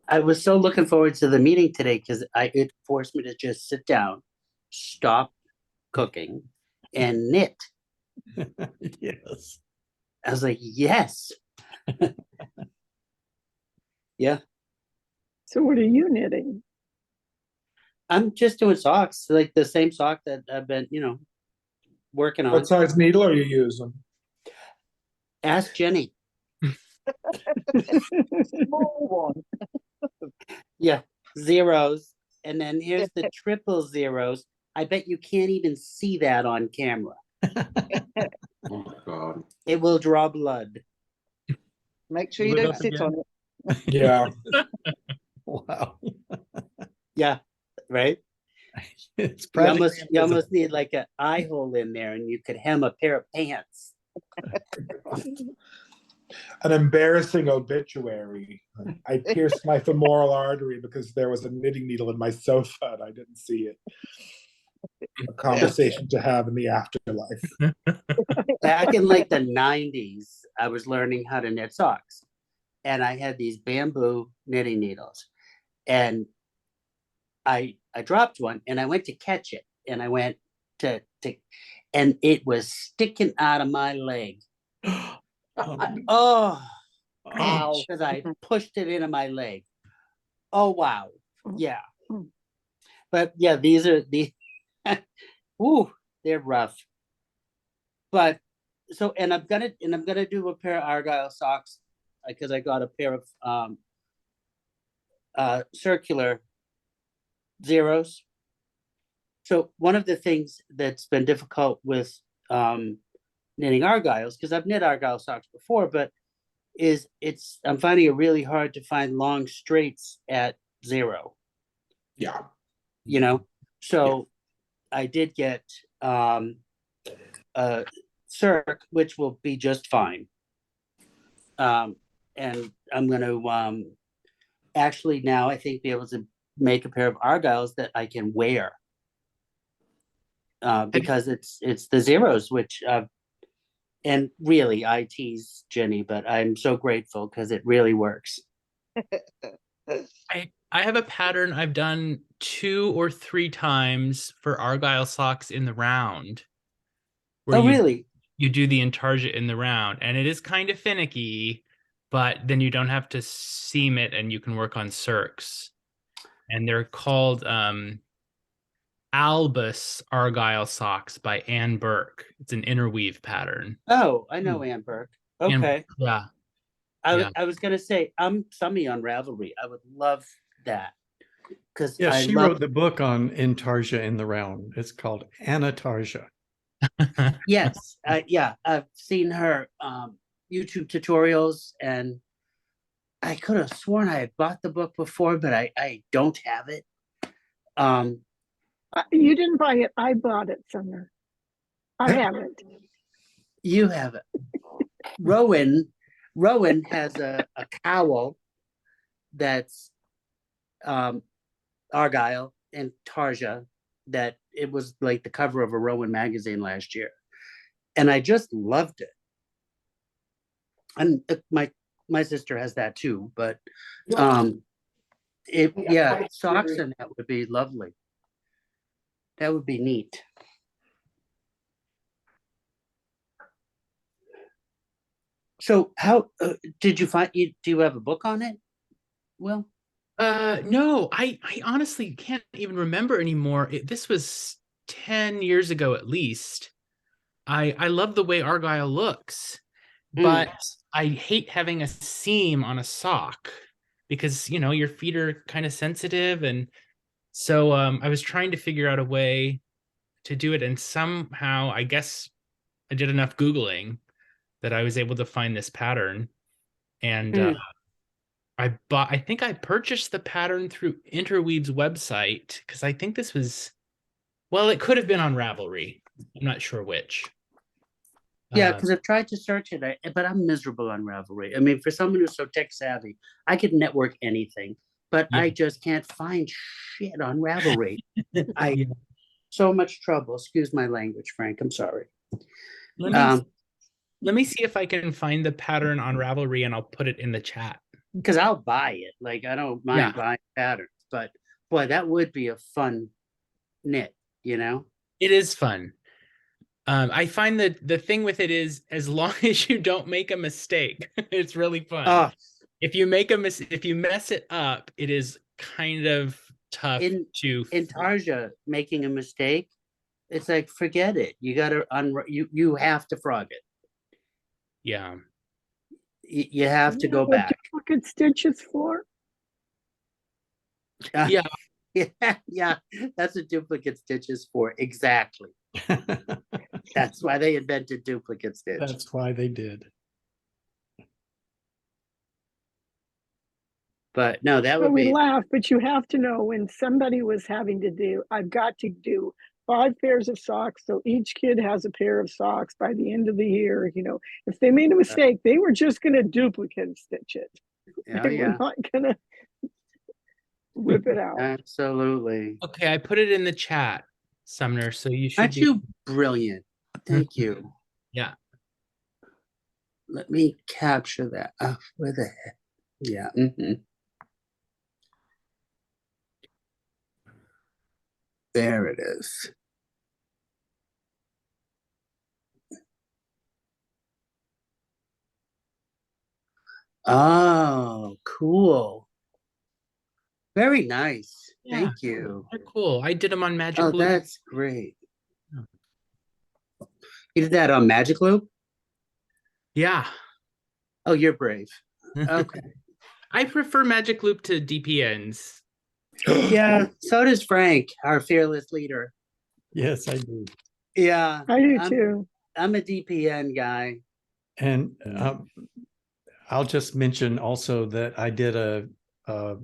Speaker 6: I was so looking forward to the meeting today because it forced me to just sit down, stop cooking, and knit.
Speaker 1: Yes.
Speaker 6: I was like, yes. Yeah.
Speaker 2: So what are you knitting?
Speaker 6: I'm just doing socks, like the same sock that I've been, working on.
Speaker 8: What size needle are you using?
Speaker 6: Ask Jenny.
Speaker 7: Small one.
Speaker 6: Yeah, zeros. And then here's the triple zeros. I bet you can't even see that on camera.
Speaker 10: Oh God.
Speaker 6: It will draw blood.
Speaker 7: Make sure you
Speaker 4: Look
Speaker 7: don't
Speaker 4: up
Speaker 7: sit
Speaker 4: again.
Speaker 7: on it.
Speaker 8: Yeah.
Speaker 1: Wow.
Speaker 6: Yeah, right?
Speaker 1: It's
Speaker 6: You almost,
Speaker 1: practically
Speaker 6: you almost
Speaker 1: invisible.
Speaker 6: need like an eye hole in there and you could hem a pair of pants.
Speaker 8: An embarrassing obituary. I pierced my femoral artery because there was a knitting needle in my sofa and I didn't see it. A conversation to have in the afterlife.
Speaker 6: Back in like the 90s, I was learning how to knit socks. And I had these bamboo knitting needles. And I dropped one and I went to catch it. And I went to and it was sticking out of my leg.
Speaker 1: Oh,
Speaker 6: Oh,
Speaker 1: ouch.
Speaker 6: because I pushed it into my leg. Oh, wow.
Speaker 2: Mm.
Speaker 6: Yeah.
Speaker 2: Mm.
Speaker 6: But yeah, these are the, ooh, they're rough. But so, and I'm gonna do a pair of Argyle socks because I got a pair of circular zeros. So one of the things that's been difficult with knitting Argyles, because I've knit Argyle socks before, but I'm finding it really hard to find long straights at 0.
Speaker 10: Yeah.
Speaker 6: You know, so I did get Circ, which will be just fine. And I'm going to actually now I think be able to make a pair of Argyles that I can wear because it's the zeros, which and really I tease Jenny, but I'm so grateful because it really works.
Speaker 4: I have a pattern I've done 2 or 3 times for Argyle socks in the round. Where
Speaker 6: Oh, really?
Speaker 4: you do the intarsia in the round, and it is kind of finicky, but then you don't have to seam it and you can work on circs. And they're called Albus Argyle socks by Anne Burke. It's an interweave pattern.
Speaker 6: Oh, I know Anne Burke. Okay.
Speaker 4: Yeah.
Speaker 6: I was gonna say I'm Summy on Ravelry. I would love that because
Speaker 1: Yeah,
Speaker 6: I
Speaker 1: she
Speaker 6: love
Speaker 1: wrote the book on intarsia in the round. It's called Anatarsia.
Speaker 6: yes, yeah. I've seen her YouTube tutorials, and I could have sworn I had bought the book before, but I don't have it.
Speaker 2: You didn't buy it. I bought it, Summer. I have it.
Speaker 6: You have it. Rowan has a cowl that's Argyle and Tarja that it was like the cover of a Rowan magazine last year. And I just loved it. And my sister has that too, but socks and that would be lovely. That would be neat. So how did you find you do you have a book on it? Well,
Speaker 4: No, I honestly can't even remember anymore. This was 10 years ago at least. I love the way Argyle looks, but I hate having a seam on a sock because, your feet are kind of sensitive. And so I was trying to figure out a way to do it. And somehow, I guess I did enough Googling that I was able to find this pattern. And I think I purchased the pattern through Interweave's website because I think this was, well, it could have been on Ravelry. I'm not sure which.
Speaker 6: yeah, because I've tried to search it, but I'm miserable on Ravelry. I mean, for someone who's so tech savvy, I could network anything, but I just can't find shit on Ravelry. So much trouble. Excuse my language, Frank. I'm sorry.
Speaker 4: Let me see if I can find the pattern on Ravelry and I'll put it in the chat.
Speaker 6: Because I'll buy it. Like I don't mind buying patterns, but boy, that would be a fun knit.
Speaker 4: It is fun. I find that the thing with it is, as long as you don't make a mistake, it's really fun. If you mess it up, it is kind of tough
Speaker 6: in Tarja making a mistake. It's like forget it. You got to you have to frog it.
Speaker 4: Yeah.
Speaker 6: You have to go back.
Speaker 2: Duplicate stitches for?
Speaker 4: Yeah.
Speaker 6: Yeah, that's what duplicate stitch is for. Exactly. That's why they invented duplicate stitch.
Speaker 1: That's why they did.
Speaker 6: But no, that would
Speaker 2: we
Speaker 6: be.
Speaker 2: laugh, but you have to know when somebody was having to do, I've got to do 5 pairs of socks, so each kid has a pair of socks by the end of the year. If they made a mistake, they were just going to duplicate stitch it. They were not going to rip it out.
Speaker 6: Absolutely.
Speaker 4: Okay, I put it in the chat, Sumner, so you should.
Speaker 6: Aren't you brilliant? Thank you.
Speaker 4: Yeah.
Speaker 6: Let me capture that. Where the heck? Yeah. There it is. Oh, cool. Very nice.
Speaker 4: Yeah.
Speaker 6: Thank you.
Speaker 4: They're cool. I did them on Magic
Speaker 6: Oh,
Speaker 4: Loop.
Speaker 6: that's great. You did that on Magic Loop?
Speaker 4: Yeah.
Speaker 6: Oh, you're brave. Okay.
Speaker 4: I prefer Magic Loop to DPNs.
Speaker 6: Yeah, so does Frank, our fearless leader.
Speaker 1: Yes, I do.
Speaker 6: Yeah,
Speaker 2: I do
Speaker 6: I'm-
Speaker 2: too.
Speaker 6: I'm a DPN guy.
Speaker 1: And I'll just mention also that I did a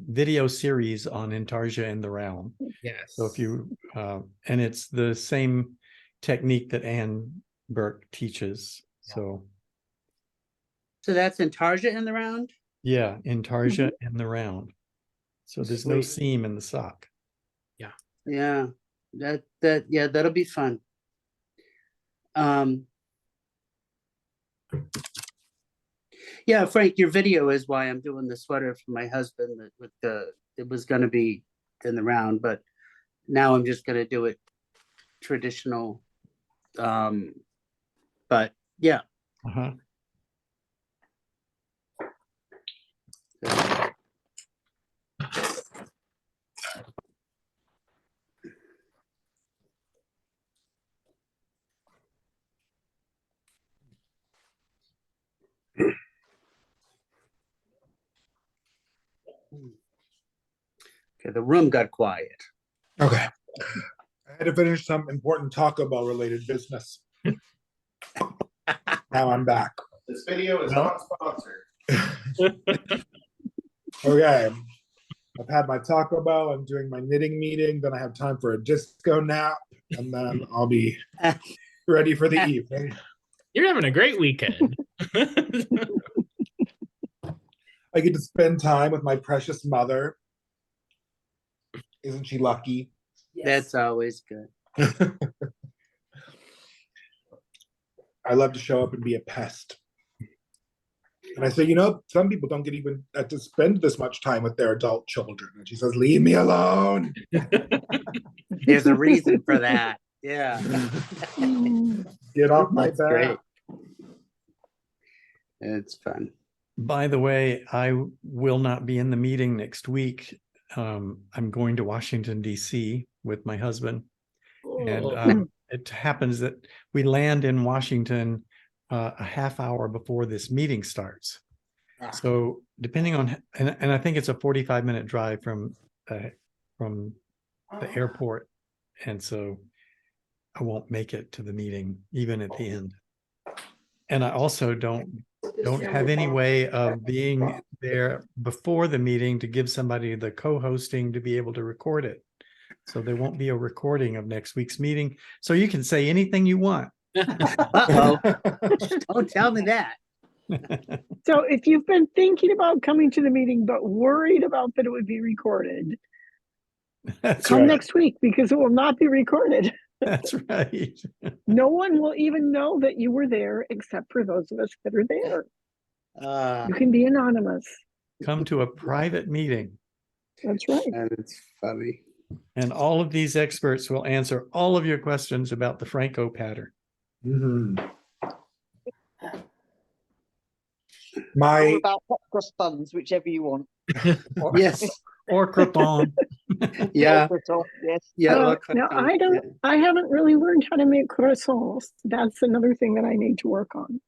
Speaker 1: video series on Intarsia in the Realm.
Speaker 4: Yes.
Speaker 1: So if you, and it's the same technique that Anne Burke teaches. So
Speaker 6: So that's Intarsia in the round?
Speaker 1: yeah, Intarsia in the Round. So there's no
Speaker 6: Sweet.
Speaker 1: seam in the sock.
Speaker 6: Yeah, that'll be fun. Yeah, Frank, your video is why I'm doing the sweater for my husband it was gonna be in the round, but now I'm just gonna do it traditional. But yeah.
Speaker 1: Uh-huh.
Speaker 6: Okay, the room got quiet.
Speaker 8: Okay. I had to finish some important Taco Bell related business. Now I'm back.
Speaker 10: This video is not sponsored.
Speaker 8: Okay. I've had my Taco Bell. I'm doing my knitting meeting. Then I have time for a disco nap. And then I'll be ready for the evening.
Speaker 4: You're having a great weekend.
Speaker 8: I get to spend time with my precious mother. Isn't she lucky?
Speaker 6: That's always good.
Speaker 8: I love to show up and be a pest. And I say, some people don't get even to spend this much time with their adult children. And she says, leave me alone.
Speaker 6: There's a reason for that. Yeah.
Speaker 8: Get off my
Speaker 6: That's
Speaker 8: back.
Speaker 6: great. It's fun.
Speaker 1: By the way, I will not be in the meeting next week. I'm going to Washington, D.C. with my husband. And it happens that we land in Washington a half hour before this meeting starts. So depending on, and I think it's a 45-minute drive from the airport. And so I won't make it to the meeting, even at the end. And I also don't have any way of being there before the meeting to give somebody the co-hosting to be able to record it. So there won't be a recording of next week's meeting. So you can say anything you want.
Speaker 6: Uh-oh. Don't tell me that.
Speaker 2: So if you've been thinking about coming to the meeting but worried about that it would be recorded,
Speaker 1: That's
Speaker 2: come
Speaker 1: right.
Speaker 2: next week because it will not be recorded.
Speaker 1: That's right.
Speaker 2: No one will even know that you were there except for those of us that are there. You can be anonymous.
Speaker 1: Come to a private meeting.
Speaker 2: That's right.
Speaker 6: And it's funny.
Speaker 1: And all of these experts will answer all of your questions about the Phrancko pattern.
Speaker 8: Mhm.
Speaker 7: Or
Speaker 8: My
Speaker 7: about hot cross buns, whichever you want.
Speaker 6: Yes.
Speaker 1: Or crouton.
Speaker 6: Yeah.
Speaker 7: Or croissant, yes.
Speaker 6: Yeah.
Speaker 2: Now I haven't really learned how to make croissants. That's another thing that I need to work on.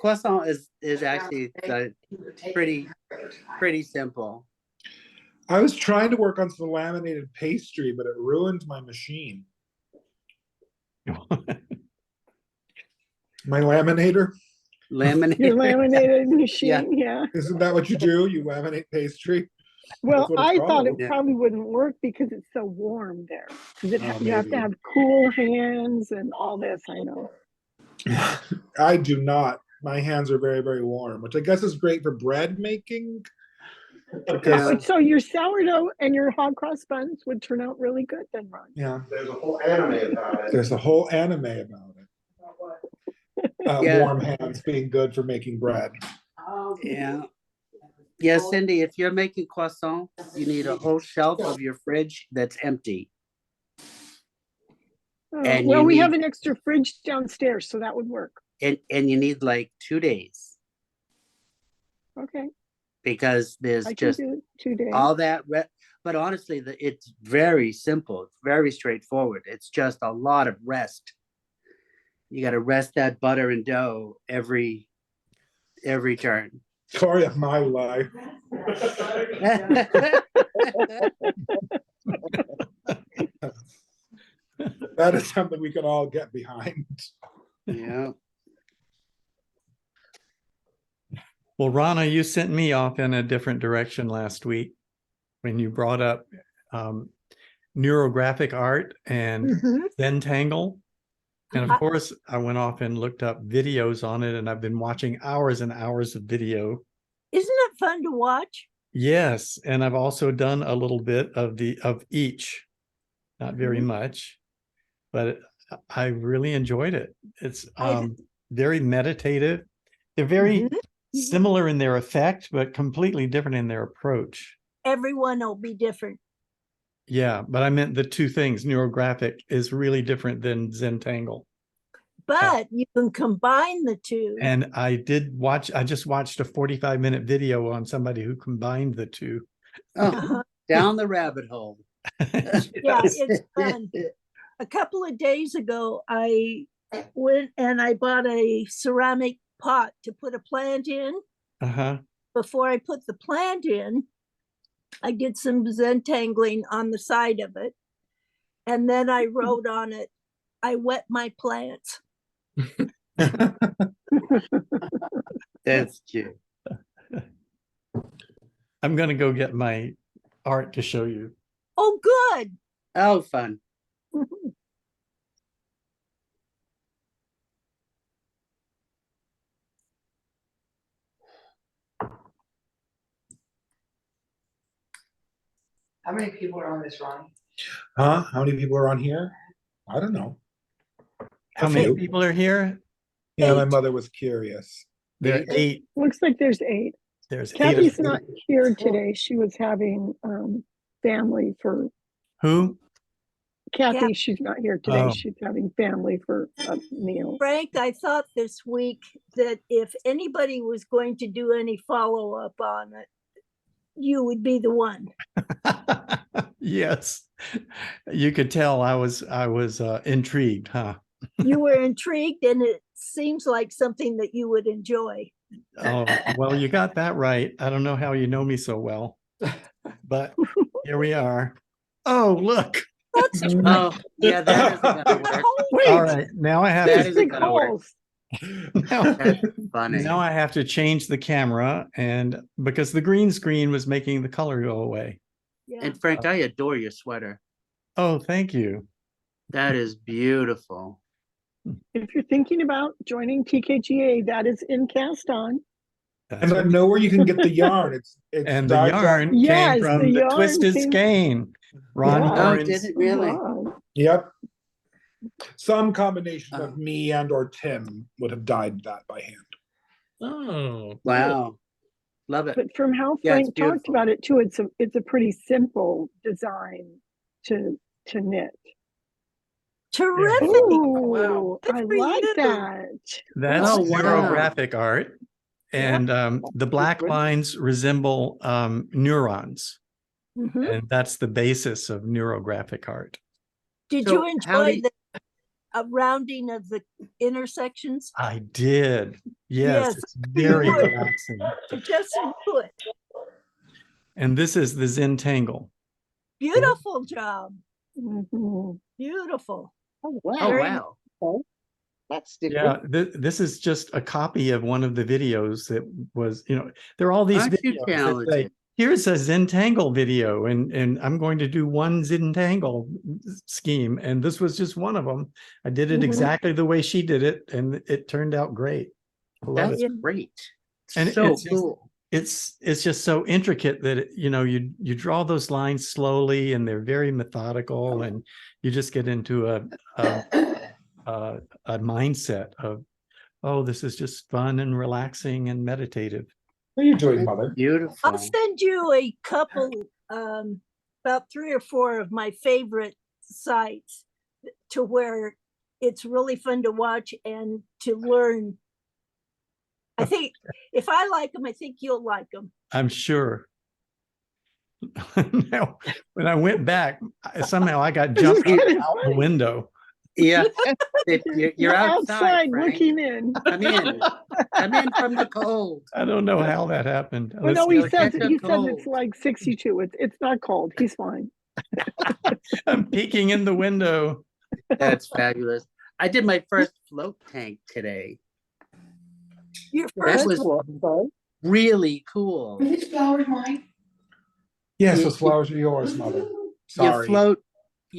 Speaker 6: Croissant is actually pretty simple.
Speaker 8: I was trying to work on some laminated pastry, but it ruined my machine. My laminator.
Speaker 6: Laminate.
Speaker 2: Your laminated machine, yeah.
Speaker 8: Isn't that what you do? You laminate pastry?
Speaker 2: Well,
Speaker 8: what it's
Speaker 2: I thought
Speaker 8: called.
Speaker 2: it
Speaker 6: Yeah.
Speaker 2: probably wouldn't work because it's so warm there. Because
Speaker 8: Oh,
Speaker 2: you have to
Speaker 8: maybe.
Speaker 2: have cool hands and all this, I know.
Speaker 8: I do not. My hands are very, very warm, which I guess is great for bread making. Because,
Speaker 6: Yeah.
Speaker 2: So your sourdough and your hot cross buns would turn out really good then, Ron.
Speaker 8: yeah,
Speaker 10: There's a whole anime about it.
Speaker 8: there's a whole anime about it.
Speaker 6: Yeah.
Speaker 8: Warm hands being good for making bread.
Speaker 6: Yeah. Yeah, Cindy, if you're making croissant, you need a whole shelf of your fridge that's empty. And
Speaker 2: Well,
Speaker 6: you
Speaker 2: we have
Speaker 6: need-
Speaker 2: an extra fridge downstairs, so that would work.
Speaker 6: And you need like 2 days.
Speaker 2: Okay.
Speaker 6: because there's
Speaker 2: I can
Speaker 6: just
Speaker 2: do 2 days.
Speaker 6: all that. But honestly, it's very simple. It's very straightforward. It's just a lot of rest. You got to rest that butter and dough every turn.
Speaker 8: Story of my life. That is something we can all get behind.
Speaker 6: Yeah.
Speaker 1: Well, Rana, you sent me off in a different direction last week when you brought up neurographic art and
Speaker 3: Mhm.
Speaker 1: Zentangle. And
Speaker 3: I-
Speaker 1: of course, I went off and looked up videos on it, and I've been watching hours and hours of video.
Speaker 3: Isn't it fun to watch?
Speaker 1: Yes, and I've also done a little bit of each, not very
Speaker 3: Mhm.
Speaker 1: much, but I really enjoyed it. It's
Speaker 3: I-
Speaker 1: very meditative. They're very
Speaker 3: Mhm.
Speaker 1: similar in their effect, but completely different in their approach.
Speaker 3: Everyone will be different.
Speaker 1: Yeah, but I meant the two things. Neurographic is really different than Zentangle.
Speaker 3: But you can combine the two.
Speaker 1: And I just watched a 45-minute video on somebody who combined the two.
Speaker 6: Oh,
Speaker 3: Uh-huh.
Speaker 6: down the rabbit hole.
Speaker 3: Yeah,
Speaker 1: Yes.
Speaker 3: it's fun. A couple of days ago, I went and I bought a ceramic pot to put a plant in.
Speaker 1: Uh-huh.
Speaker 3: Before I put the plant in, I did some Zentangling on the side of it. And then I wrote on it, I wet my plants.
Speaker 6: That's cute.
Speaker 1: I'm going to go get my art to show you.
Speaker 3: Oh, good.
Speaker 6: Oh, fun.
Speaker 9: How many people are on this, Ronnie?
Speaker 8: Huh? How many people are on here? I don't know.
Speaker 1: How
Speaker 8: A
Speaker 1: many
Speaker 8: few.
Speaker 1: people are here?
Speaker 8: Yeah, my
Speaker 3: 8.
Speaker 8: mother was curious.
Speaker 1: There are 8.
Speaker 2: Looks like there's 8.
Speaker 1: There's 8 of
Speaker 2: Kathy's
Speaker 1: them.
Speaker 2: not here today. She was having family for
Speaker 1: Who?
Speaker 2: Kathy.
Speaker 3: Yeah.
Speaker 2: She's not here today.
Speaker 1: Oh.
Speaker 2: She's having family for a meal.
Speaker 3: Frank, I thought this week that if anybody was going to do any follow-up on it, you would be the one.
Speaker 1: Yes. You could tell I was intrigued, huh?
Speaker 3: You were intrigued, and it seems like something that you would enjoy.
Speaker 1: Oh, well, you got that right. I don't know how you know me so well, but here we are. Oh, look.
Speaker 3: That's
Speaker 6: Oh, yeah, that isn't gonna work.
Speaker 2: Wait,
Speaker 1: All right. Now I have
Speaker 6: That
Speaker 1: to
Speaker 6: isn't
Speaker 2: big
Speaker 6: gonna work.
Speaker 2: holes.
Speaker 1: now,
Speaker 6: That's funny.
Speaker 1: now I have to change the camera, and because the green screen was making the color go away.
Speaker 3: Yeah.
Speaker 6: And Frank, I adore your sweater.
Speaker 1: Oh, thank you.
Speaker 6: That is beautiful.
Speaker 2: If you're thinking about joining TKGA, that is in cast on.
Speaker 1: That's
Speaker 8: And I
Speaker 1: what-
Speaker 8: know where you can get the yarn. It's
Speaker 1: and the
Speaker 8: dyed
Speaker 1: yarn came
Speaker 2: Yes,
Speaker 1: from
Speaker 2: the
Speaker 1: the
Speaker 2: yarn
Speaker 1: Twisted
Speaker 2: came-
Speaker 1: Skein. Ron
Speaker 2: Yeah.
Speaker 6: Oh,
Speaker 1: Warren's-
Speaker 6: did it really?
Speaker 2: Wow.
Speaker 8: Yep. Some combination
Speaker 6: Oh.
Speaker 8: of me and or Tim would have dyed that by hand.
Speaker 4: Oh,
Speaker 6: Wow. Love it.
Speaker 2: But from how
Speaker 6: Yeah, it's
Speaker 2: Frank talked
Speaker 6: beautiful.
Speaker 2: about it too, it's a pretty simple design to knit.
Speaker 3: Terrific.
Speaker 2: Oh,
Speaker 3: Good
Speaker 2: I
Speaker 3: for
Speaker 2: like
Speaker 3: you.
Speaker 2: that.
Speaker 1: That's
Speaker 6: Oh, wow.
Speaker 1: neurographic art. And the black
Speaker 2: good.
Speaker 1: lines resemble neurons.
Speaker 3: Mhm.
Speaker 1: And that's the basis of neurographic art.
Speaker 3: Did
Speaker 6: So
Speaker 3: you
Speaker 6: how do
Speaker 3: enjoy
Speaker 6: you-
Speaker 3: the rounding of the intersections?
Speaker 1: I did. Yes,
Speaker 3: Yes,
Speaker 1: it's very
Speaker 3: you would.
Speaker 1: relaxing.
Speaker 3: I just knew it.
Speaker 1: And this is the Zentangle.
Speaker 3: Beautiful job.
Speaker 2: Mhm.
Speaker 3: Beautiful.
Speaker 7: Oh,
Speaker 6: Oh,
Speaker 7: wow.
Speaker 3: Very
Speaker 6: wow.
Speaker 7: That's
Speaker 1: Yeah,
Speaker 7: different.
Speaker 1: this is just a copy of one of the videos that was, there are all these
Speaker 6: Aren't you
Speaker 1: videos that say,
Speaker 6: talented?
Speaker 1: here's a Zentangle video, and I'm going to do one Zentangle scheme. And this was just one of them. I did it
Speaker 2: Mhm.
Speaker 1: exactly the way she did it, and it turned out great. I love
Speaker 6: That's
Speaker 1: it.
Speaker 6: great.
Speaker 1: And
Speaker 6: So
Speaker 1: it's just-
Speaker 6: cool.
Speaker 1: It's just so intricate that you draw those lines slowly, and they're very methodical, and you just get into a mindset of, oh, this is just fun and relaxing and meditative.
Speaker 8: What are you doing, Mother?
Speaker 6: Beautiful.
Speaker 3: I'll send you a couple, about 3 or 4 of my favorite sites to where it's really fun to watch and to learn. I think if I like them, I think you'll like them.
Speaker 1: I'm sure. Now, when I went back, somehow I got jumped out the window.
Speaker 6: Yeah, you're outside, Frank.
Speaker 2: looking in.
Speaker 6: Come in. Come in from the cold.
Speaker 1: I don't know how that happened.
Speaker 2: Well, no,
Speaker 1: Let's
Speaker 2: he
Speaker 6: You'll
Speaker 2: says
Speaker 6: catch a
Speaker 2: he says it's
Speaker 6: cold.
Speaker 2: like 62. It's not cold. He's fine.
Speaker 1: I'm peeking in the window.
Speaker 6: That's fabulous. I did my first float tank today.
Speaker 3: Your
Speaker 6: That
Speaker 3: first
Speaker 6: was
Speaker 2: Well,
Speaker 6: really cool.
Speaker 9: Are these flowers mine?
Speaker 8: Yes,
Speaker 6: You-
Speaker 8: those flowers are yours, mother.
Speaker 6: You
Speaker 8: Sorry.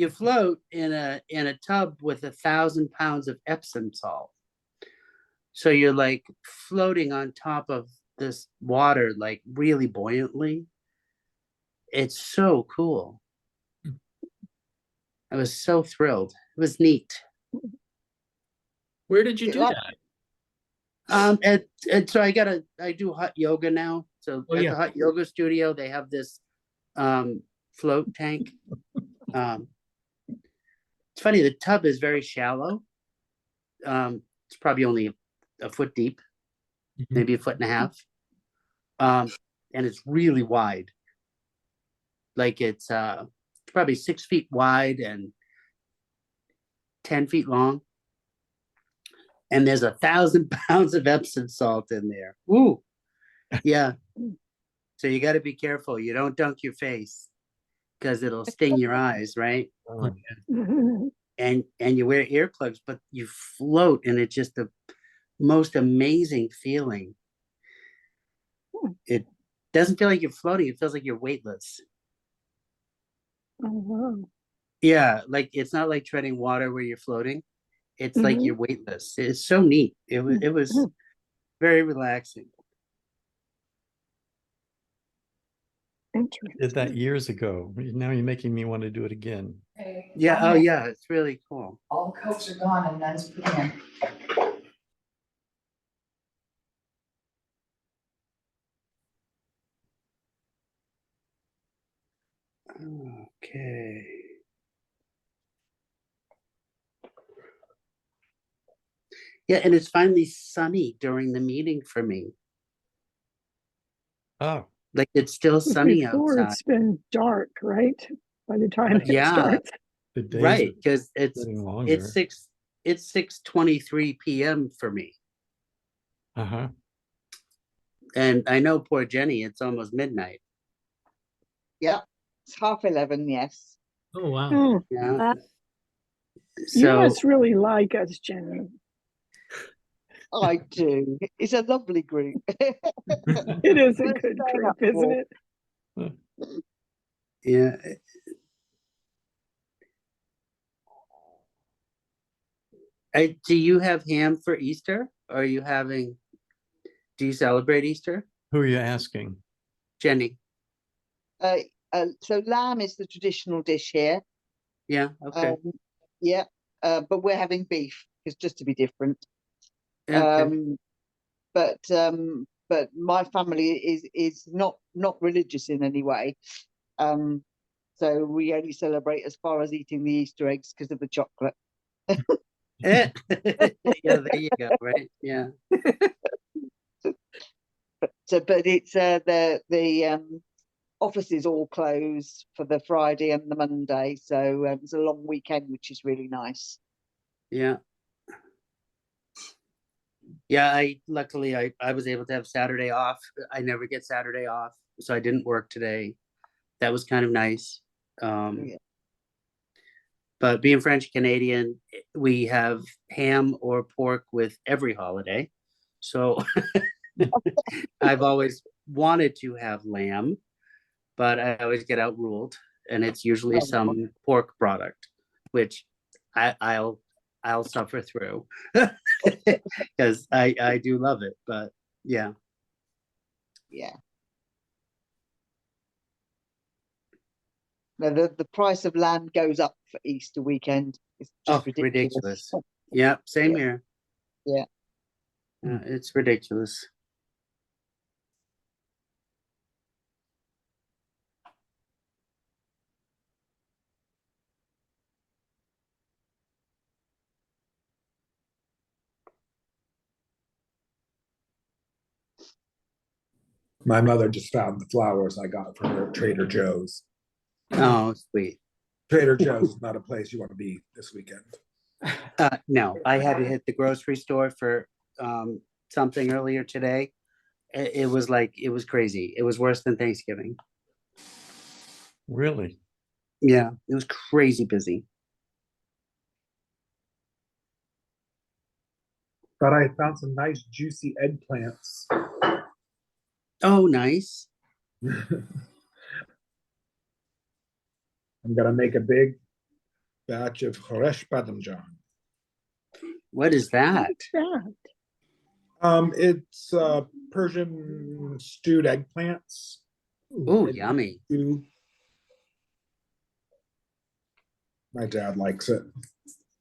Speaker 6: float in a tub with 1,000 pounds of Epsom salt. So you're like floating on top of this water, like really buoyantly. It's so cool. I was so thrilled. It was neat.
Speaker 4: Where did you
Speaker 7: It
Speaker 4: do
Speaker 7: like-
Speaker 4: that?
Speaker 6: And so I do hot yoga now. So
Speaker 4: Oh,
Speaker 6: at
Speaker 4: yeah.
Speaker 6: the hot yoga studio, they have this float tank. It's funny, the tub is very shallow. It's probably only a foot deep,
Speaker 4: Mhm.
Speaker 6: maybe a foot and a half. And it's really wide. Like it's probably 6 feet wide and 10 feet long. And there's 1,000 pounds of Epsom salt in there. Ooh, yeah. So you got to be careful. You don't dunk your face because it'll sting your eyes, right?
Speaker 1: Oh,
Speaker 6: And you wear earplugs, but you float, and it's just the most amazing feeling. It doesn't feel like you're floating. It feels like you're weightless.
Speaker 2: oh, wow.
Speaker 6: Yeah, like it's not like treading water where you're floating. It's like
Speaker 2: Mhm.
Speaker 6: you're weightless. It's so neat. It was very relaxing.
Speaker 2: Interesting.
Speaker 1: did that years ago. Now you're making me want to do it again.
Speaker 9: Hey,
Speaker 6: Yeah. Oh,
Speaker 9: finally,
Speaker 6: yeah. It's really cool.
Speaker 9: all the coats are gone and none's put in.
Speaker 6: Okay. Yeah, and it's finally sunny during the meeting for me.
Speaker 1: Oh,
Speaker 6: Like it's still
Speaker 2: Because
Speaker 6: sunny
Speaker 2: before
Speaker 6: outside.
Speaker 2: it's been dark, right? By the time it
Speaker 6: Yeah.
Speaker 2: starts.
Speaker 1: the days
Speaker 6: Right,
Speaker 1: are
Speaker 6: because it's
Speaker 1: getting longer.
Speaker 6: it's 6:23 p.m. for me.
Speaker 1: Uh-huh.
Speaker 6: And I know poor Jenny, it's almost midnight.
Speaker 7: Yeah, it's 11:30. Yes.
Speaker 4: Oh, wow.
Speaker 2: Hmm,
Speaker 6: Yeah.
Speaker 2: you
Speaker 6: So
Speaker 2: must really like us, Jenny.
Speaker 7: I do. It's a lovely group.
Speaker 2: It is a
Speaker 7: Worth
Speaker 2: good
Speaker 7: staying
Speaker 2: group,
Speaker 7: up
Speaker 2: isn't
Speaker 7: for.
Speaker 2: it?
Speaker 6: yeah. Do you have ham for Easter? Are you having, do you celebrate Easter?
Speaker 1: Who are you asking?
Speaker 6: Jenny.
Speaker 7: So lamb is the traditional dish here.
Speaker 6: Yeah, okay.
Speaker 7: Yeah, but we're having beef, because just to be different.
Speaker 6: Okay.
Speaker 7: But my family is not religious in any way. So we only celebrate as far as eating the Easter eggs because of the chocolate.
Speaker 6: Yeah, there you go, right? Yeah.
Speaker 7: But it's the office is all closed for the Friday and the Monday, so it's a long weekend, which is really nice.
Speaker 6: Yeah. Yeah, luckily I was able to have Saturday off. I never get Saturday off, so I didn't work today. That was kind of nice.
Speaker 7: Yeah.
Speaker 6: But being French Canadian, we have ham or pork with every holiday. So I've always wanted to have lamb, but I always get outruled, and it's usually
Speaker 7: Oh.
Speaker 6: some pork product, which I'll suffer through because I do love it. But yeah.
Speaker 7: Yeah. No, the price of land goes up for Easter weekend. It's just ridiculous.
Speaker 6: Yeah, same
Speaker 7: Yeah.
Speaker 6: here.
Speaker 7: Yeah.
Speaker 6: Yeah, it's ridiculous.
Speaker 8: My mother just found the flowers I got from her at Trader Joe's.
Speaker 6: Oh, sweet.
Speaker 8: Trader Joe's is not a place you want to be this weekend.
Speaker 6: No, I had to hit the grocery store for something earlier today. It was like, it was crazy. It was worse than Thanksgiving.
Speaker 1: Really?
Speaker 6: Yeah, it was crazy busy.
Speaker 8: But I found some nice juicy eggplants.
Speaker 6: Oh, nice.
Speaker 8: I'm gonna make a big batch of Khoresh Badamjan.
Speaker 6: What is that?
Speaker 2: Yeah.
Speaker 8: It's Persian stewed eggplants.
Speaker 6: Oh, yummy.
Speaker 8: Stew. My dad likes it.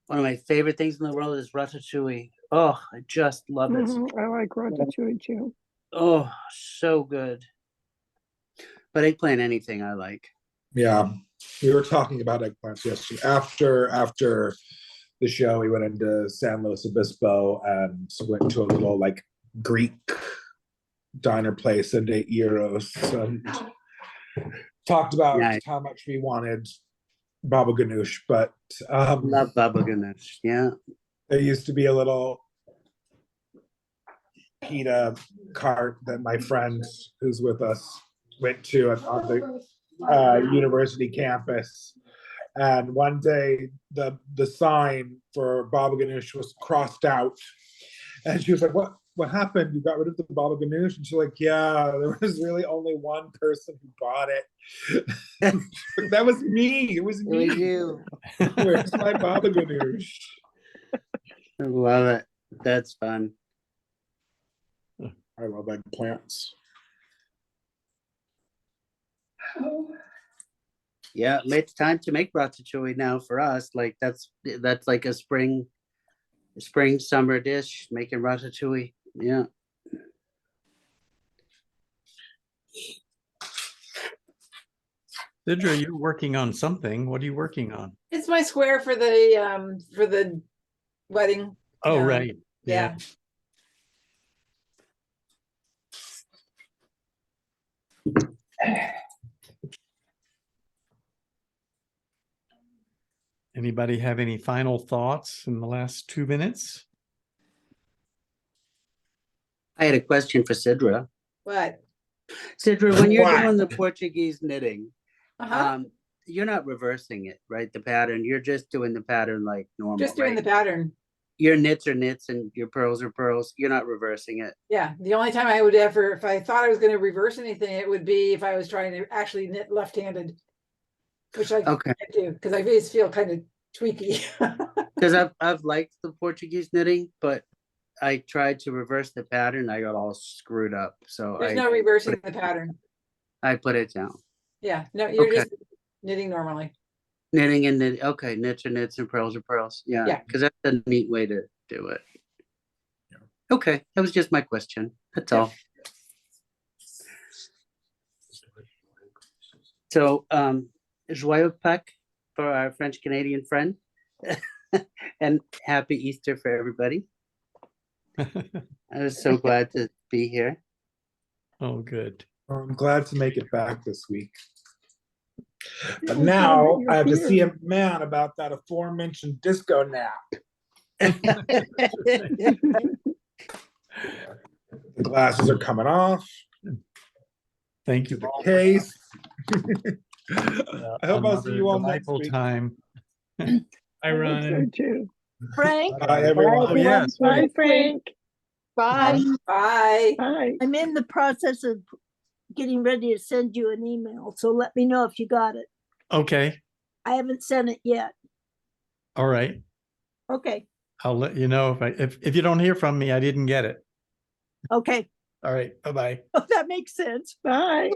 Speaker 6: One of my favorite things in the world is ratatouille. Oh, I just love it.
Speaker 2: Mhm, I like ratatouille too.
Speaker 6: Oh, so good. But eggplant, anything I like.
Speaker 8: Yeah, we were talking about eggplants yesterday. After the show, we went into San Luis Obispo and went to a little like Greek diner place and ate gyros and talked about
Speaker 6: Nice.
Speaker 8: how much we wanted baba ganoush, but
Speaker 6: Love baba ganoush. Yeah.
Speaker 8: there used to be a little pita cart that my friend who's with us went to on the university campus. And one day the sign for baba ganoush was crossed out. And she was like, what happened? You got rid of the baba ganoush? And she's like, yeah, there was really only one person who bought it. That was me. It was
Speaker 6: It was
Speaker 8: me.
Speaker 6: you.
Speaker 8: Where's my baba ganoush?
Speaker 6: I love it. That's fun.
Speaker 8: I love eggplants.
Speaker 6: Yeah, it's time to make ratatouille now for us. Like that's like a spring, summer dish, making ratatouille. Yeah.
Speaker 1: Sidra, you're working on something. What are you working on?
Speaker 5: It's my square for the wedding.
Speaker 1: Oh,
Speaker 5: Um,
Speaker 1: right.
Speaker 5: Yeah.
Speaker 1: Anybody have any final thoughts in the last 2 minutes?
Speaker 6: I had a question for Sidra.
Speaker 5: What?
Speaker 6: Sidra, when you're
Speaker 8: What?
Speaker 6: doing the Portuguese knitting,
Speaker 5: Uh-huh.
Speaker 6: you're not reversing it, right? The pattern. You're just doing the pattern like normal.
Speaker 5: Just doing
Speaker 6: right?
Speaker 5: the pattern.
Speaker 6: Your knits are knits and your pearls are pearls. You're not reversing it.
Speaker 5: Yeah. The only time I would ever, if I thought I was going to reverse anything, it would be if I was trying to actually knit left-handed, which I
Speaker 6: Okay.
Speaker 5: can't do because I always feel kind of tweaky.
Speaker 6: Because I've liked the Portuguese knitting, but I tried to reverse the pattern. I got all screwed up. So
Speaker 5: There's no reversing the pattern.
Speaker 6: I put it down.
Speaker 5: Yeah. No, you're
Speaker 6: Okay.
Speaker 5: just knitting normally.
Speaker 6: Knitting and knit. Okay, knits are knits and pearls are pearls. Yeah.
Speaker 5: Yeah.
Speaker 6: Because that's a neat way to do it. Okay, that was just my question. That's
Speaker 5: Yep.
Speaker 6: all. So, joyeux Pâques for our French Canadian friend, and happy Easter for everybody. I was so glad to be here.
Speaker 1: Oh, good.
Speaker 8: I'm glad to make it back this week. But
Speaker 2: I'm glad
Speaker 8: now
Speaker 2: that
Speaker 8: I have
Speaker 2: you're
Speaker 8: to see
Speaker 2: here.
Speaker 8: a man about that aforementioned disco nap. The glasses are coming off.
Speaker 1: Thank you.
Speaker 8: The case. I hope I'll see
Speaker 1: Another
Speaker 8: you all next
Speaker 1: delightful
Speaker 8: week.
Speaker 1: time.
Speaker 4: I
Speaker 2: I hope
Speaker 4: run.
Speaker 2: so too.
Speaker 3: Frank,
Speaker 8: Bye, everyone.
Speaker 1: Oh, yes.
Speaker 2: Bye, Frank.
Speaker 7: Bye.
Speaker 5: Bye.
Speaker 2: Bye.
Speaker 3: I'm in the process of getting ready to send you an email, so let me know if you got it.
Speaker 1: Okay.
Speaker 3: I haven't sent it yet.
Speaker 1: All right.
Speaker 3: Okay,
Speaker 1: I'll let you know if you don't hear from me, I didn't get it.
Speaker 3: okay.
Speaker 1: All right. Bye-bye.
Speaker 3: Oh, that makes sense.
Speaker 2: Bye.